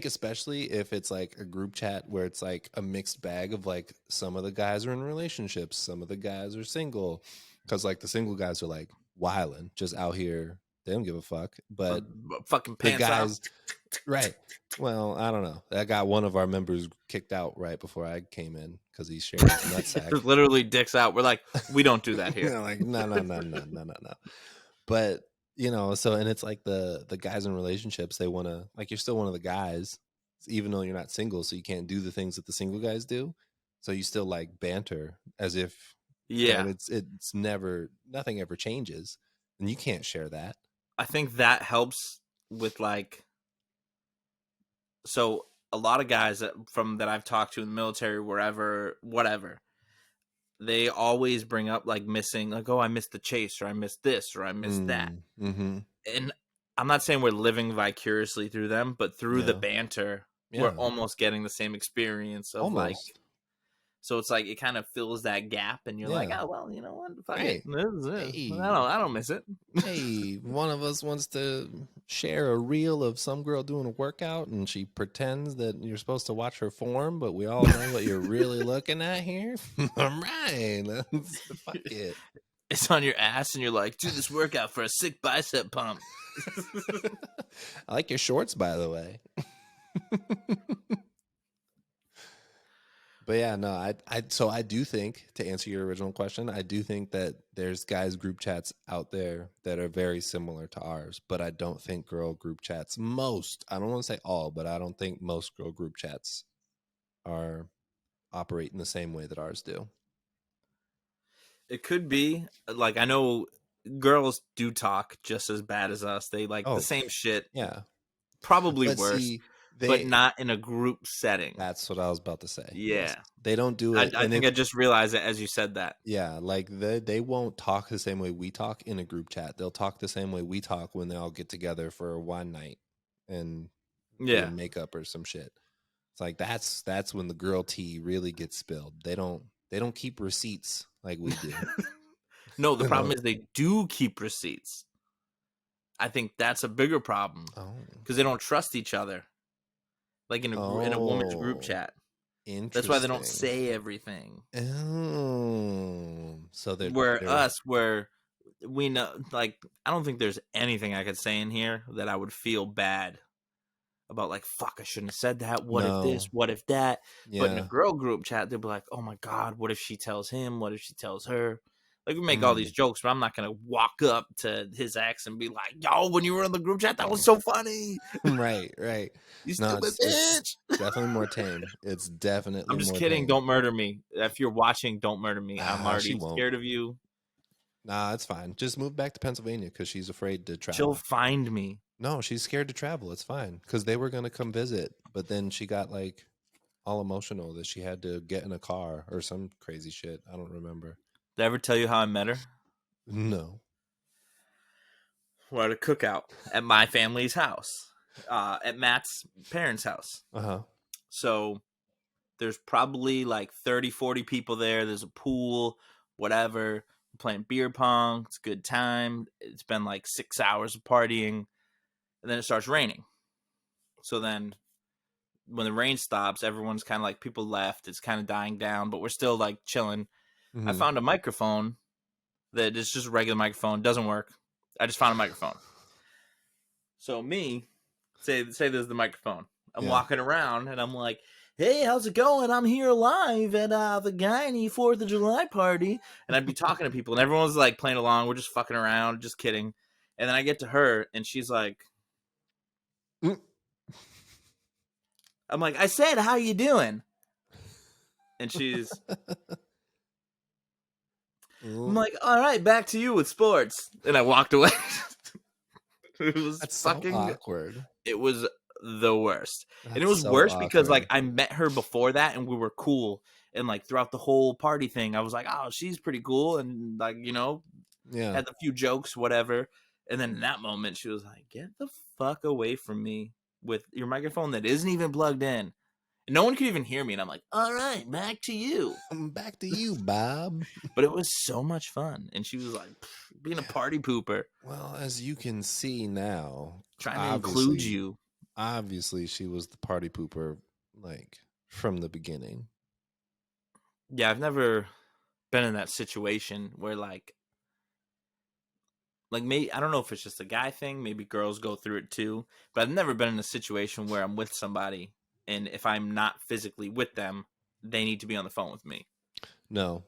especially if it's like a group chat where it's like a mixed bag of like some of the guys are in relationships, some of the guys are single, because like the single guys are like wilding, just out here, they don't give a fuck. But fucking pants guys, out. Right? Well, I don't know. That got one of our members kicked out right before I came in because he shared his nutsack. Literally dicks out. We're like, we don't do that here. Like no. But. So, and it's like the guys in relationships, they want to, like, you're still one of the guys, even though you're not single, so you can't do the things that the single guys do. So you still like banter as if, it's never, nothing ever changes, and you can't share that. I think that helps with like, so a lot of guys that I've talked to in the military, wherever, whatever, they always bring up like missing, like, oh, I missed the chase, or I missed this, or I missed that. Mm-hmm. And I'm not saying we're living vicariously through them, but through the banter, we're almost getting the same experience of like, so it's like it kind of fills that gap, and you're like, oh well, you know what? Fuck it. This is it. Hey. I don't miss it. Hey, one of us wants to share a reel of some girl doing a workout, and she pretends that you're supposed to watch her form, but we all know what you're really looking at here. All right, fuck it. It's on your ass, and you're like, do this workout for a sick bicep pump. I like your shorts, by the way. But yeah, no, I do think, to answer your original question, I do think that there's guys group chats out there that are very similar to ours, but I don't think girl group chats, I don't want to say all, but I don't think most girl group chats operate in the same way that ours do. It could be, like, I know girls do talk just as bad as us. They like the same shit. Yeah. Probably worse. But not in a group setting. That's what I was about to say. Yeah. Yes. They don't do it. I think I just realized it as you said that. Yeah, like they won't talk the same way we talk in a group chat. They'll talk the same way we talk when they all get together for a wine night and do makeup or some shit. It's like that's when the girl tea really gets spilled. They don't keep receipts like we do. No, the problem is they do keep receipts. I think that's a bigger problem because they don't trust each other. Like in a woman's group chat. Interesting. That's why they don't say everything. Oh, So they're where we know, like, I don't think there's anything I could say in here that I would feel bad about, like, fuck, I shouldn't have said that. What if this? What if that? Yeah. But in a girl group chat, they'll be like, oh my God, what if she tells him? What if she tells her? Like, we make all these jokes, but I'm not going to walk up to his ex and be like, yo, when you were in the group chat, that was so funny. Right. You stupid bitch. It's definitely more tame. It's definitely I'm just more kidding. tame. Don't murder me. If you're watching, don't murder me. I'm already scared of you. Nah, it's fine. Just move back to Pennsylvania because she's afraid to travel. She'll find me. No, she's scared to travel. It's fine because they were going to come visit, but then she got like all emotional that she had to get in a car or some crazy shit. I don't remember. Did I ever tell you how I met her? No. We're at a cookout at my family's house, at Matt's parents' house. Uh-huh. So there's probably like 30, 40 people there. There's a pool, whatever. We're playing beer pong. It's a good time. It's been like 6 hours of partying. And then it starts raining. So then when the rain stops, everyone's kind of like, people left. It's kind of dying down, but we're still like chilling. I found a microphone that is just a regular microphone. Doesn't work. I just found a microphone. So say this is the microphone. I'm walking around and I'm like, hey, how's it going? I'm here live at the Guyaney 4th of July party. And I'd be talking to people and everyone's like playing along. We're just fucking around, just kidding. And then I get to her and she's like, I'm like, I said, how you doing? And she's... I'm like, all right, back to you with sports. And I walked away. It was fucking so awkward. It was the worst. And it was so worse awkward. Because like I met her before that and we were cool. And like throughout the whole party thing, I was like, oh, she's pretty cool. And like, you know, had a few jokes, whatever. And then in that moment, she was like, get the fuck away from me with your microphone that isn't even plugged in. And no one could even hear me. And I'm like, all right, back to you. Back to you, Bob. But it was so much fun. And she was like, being a party pooper. Well, as you can see now. Trying to include you. Obviously, she was the party pooper, like, from the beginning. Yeah, I've never been in that situation where, like maybe, I don't know if it's just a guy thing. Maybe girls go through it too. But I've never been in a situation where I'm with somebody. And if I'm not physically with them, they need to be on the phone with me. No.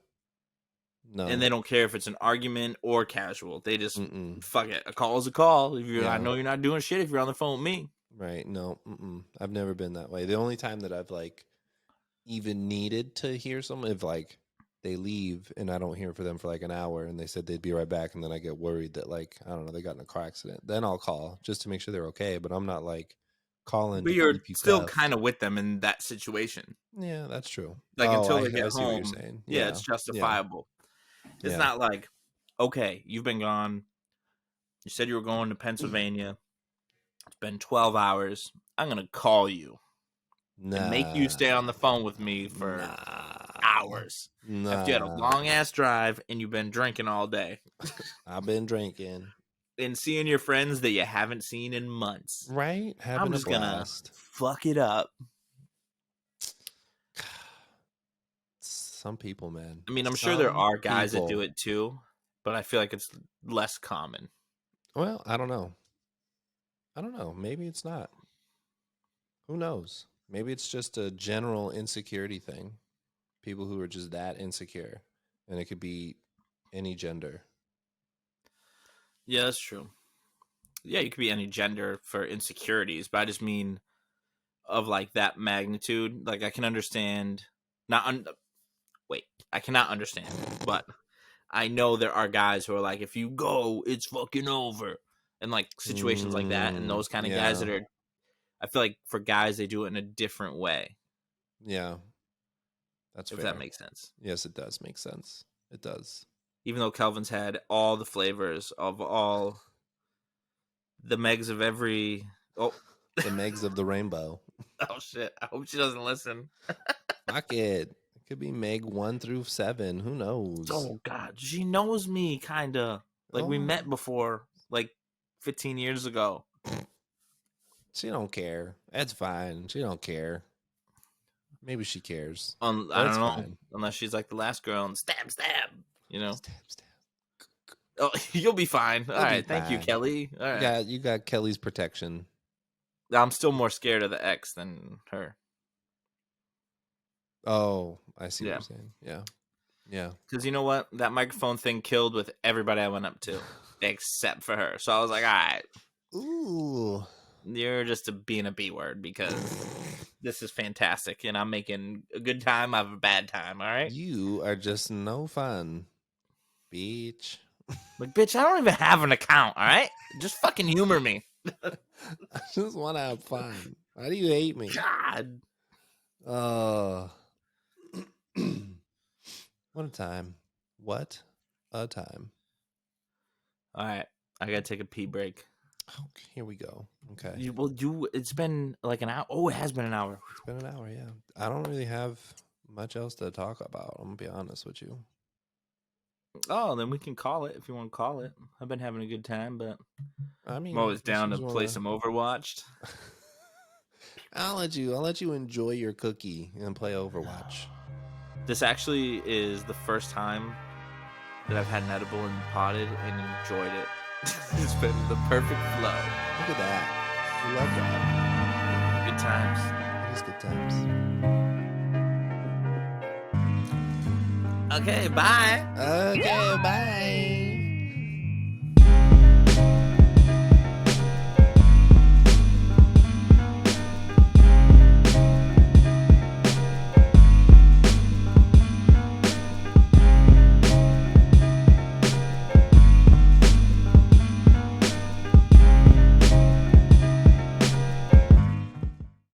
And they don't care if it's an argument or casual. They just, fuck it. A call is a call. I know you're not doing shit if you're on the phone with me. Right. No. I've never been that way. The only time that I've, like, even needed to hear someone, if, like, they leave and I don't hear from them for, like, an hour and they said they'd be right back and then I get worried that, like, I don't know, they got in a car accident. Then I'll call just to make sure they're okay. But I'm not, like, calling. But you're still kind of with them in that situation. Yeah, that's true. Like, until they get home. Yeah, it's justifiable. It's not like, okay, you've been gone. You said you were going to Pennsylvania. It's been 12 hours. I'm going to call you and make you stay on the phone with me for hours. After you had a long-ass drive and you've been drinking all day. I've been drinking. And seeing your friends that you haven't seen in months. Right? I'm just going to fuck it up. Some people, man. I mean, I'm sure there are guys that do it too, but I feel like it's less common. Well, I don't know. Maybe it's not. Who knows? Maybe it's just a general insecurity thing. People who are just that insecure. And it could be any gender. Yeah, that's true. Yeah, you could be any gender for insecurities, but I just mean of like that magnitude. Like I can understand, I cannot understand, but I know there are guys who are like, if you go, it's fucking over. And like situations like that, and those kind of guys that are, I feel like for guys, they do it in a different way. Yeah. That's if fair. That makes sense. Yes, it does make sense. It does. Even though Kelvin's had all the flavors of all the Megs of every... Oh. The Megs of the rainbow. Oh, shit. I hope she doesn't listen. Fuck it. It could be Meg 1 through 7. Who knows? Oh, God. She knows me, kind of. Like, we met before, like, 15 years ago. She don't care. That's fine. She don't care. Maybe she cares. I don't know. Fine. Unless she's like the last girl and stab. You know. Stab, stab. Oh, you'll be fine. All You'll be right, thank you, fine. Kelly. All right. Yeah, you got Kelly's protection. I'm still more scared of the ex than her. Oh, I see Yeah. what you're saying. Yeah. Yeah. Because you know what? That microphone thing killed with everybody I went up to, except for her. So I was like, all right, Ooh. you're just being a B word because this is fantastic. And I'm making a good time. I have a bad time. All right. You are just no fun, bitch. Like, bitch, I don't even have an account. All right. Just fucking humor me. I just want to have fun. Why do you hate me? God. What a time. What a time. All right. I got to take a pee break. Okay, here we go. Okay. It's been like an hour. Oh, it has been an hour. It's been an hour, yeah. I don't really have much else to talk about. I'm going to be honest with you. Oh, then we can call it if you want to call it. I've been having a good time, but I mean, I'm always down to play some Overwatch. I'll let you enjoy your cookie and play Overwatch. This actually is the first time that I've had an edible and potted and enjoyed it. It's been the perfect flow. Look at that. We love that. Good times. It is good times. Okay, bye. Okay, bye.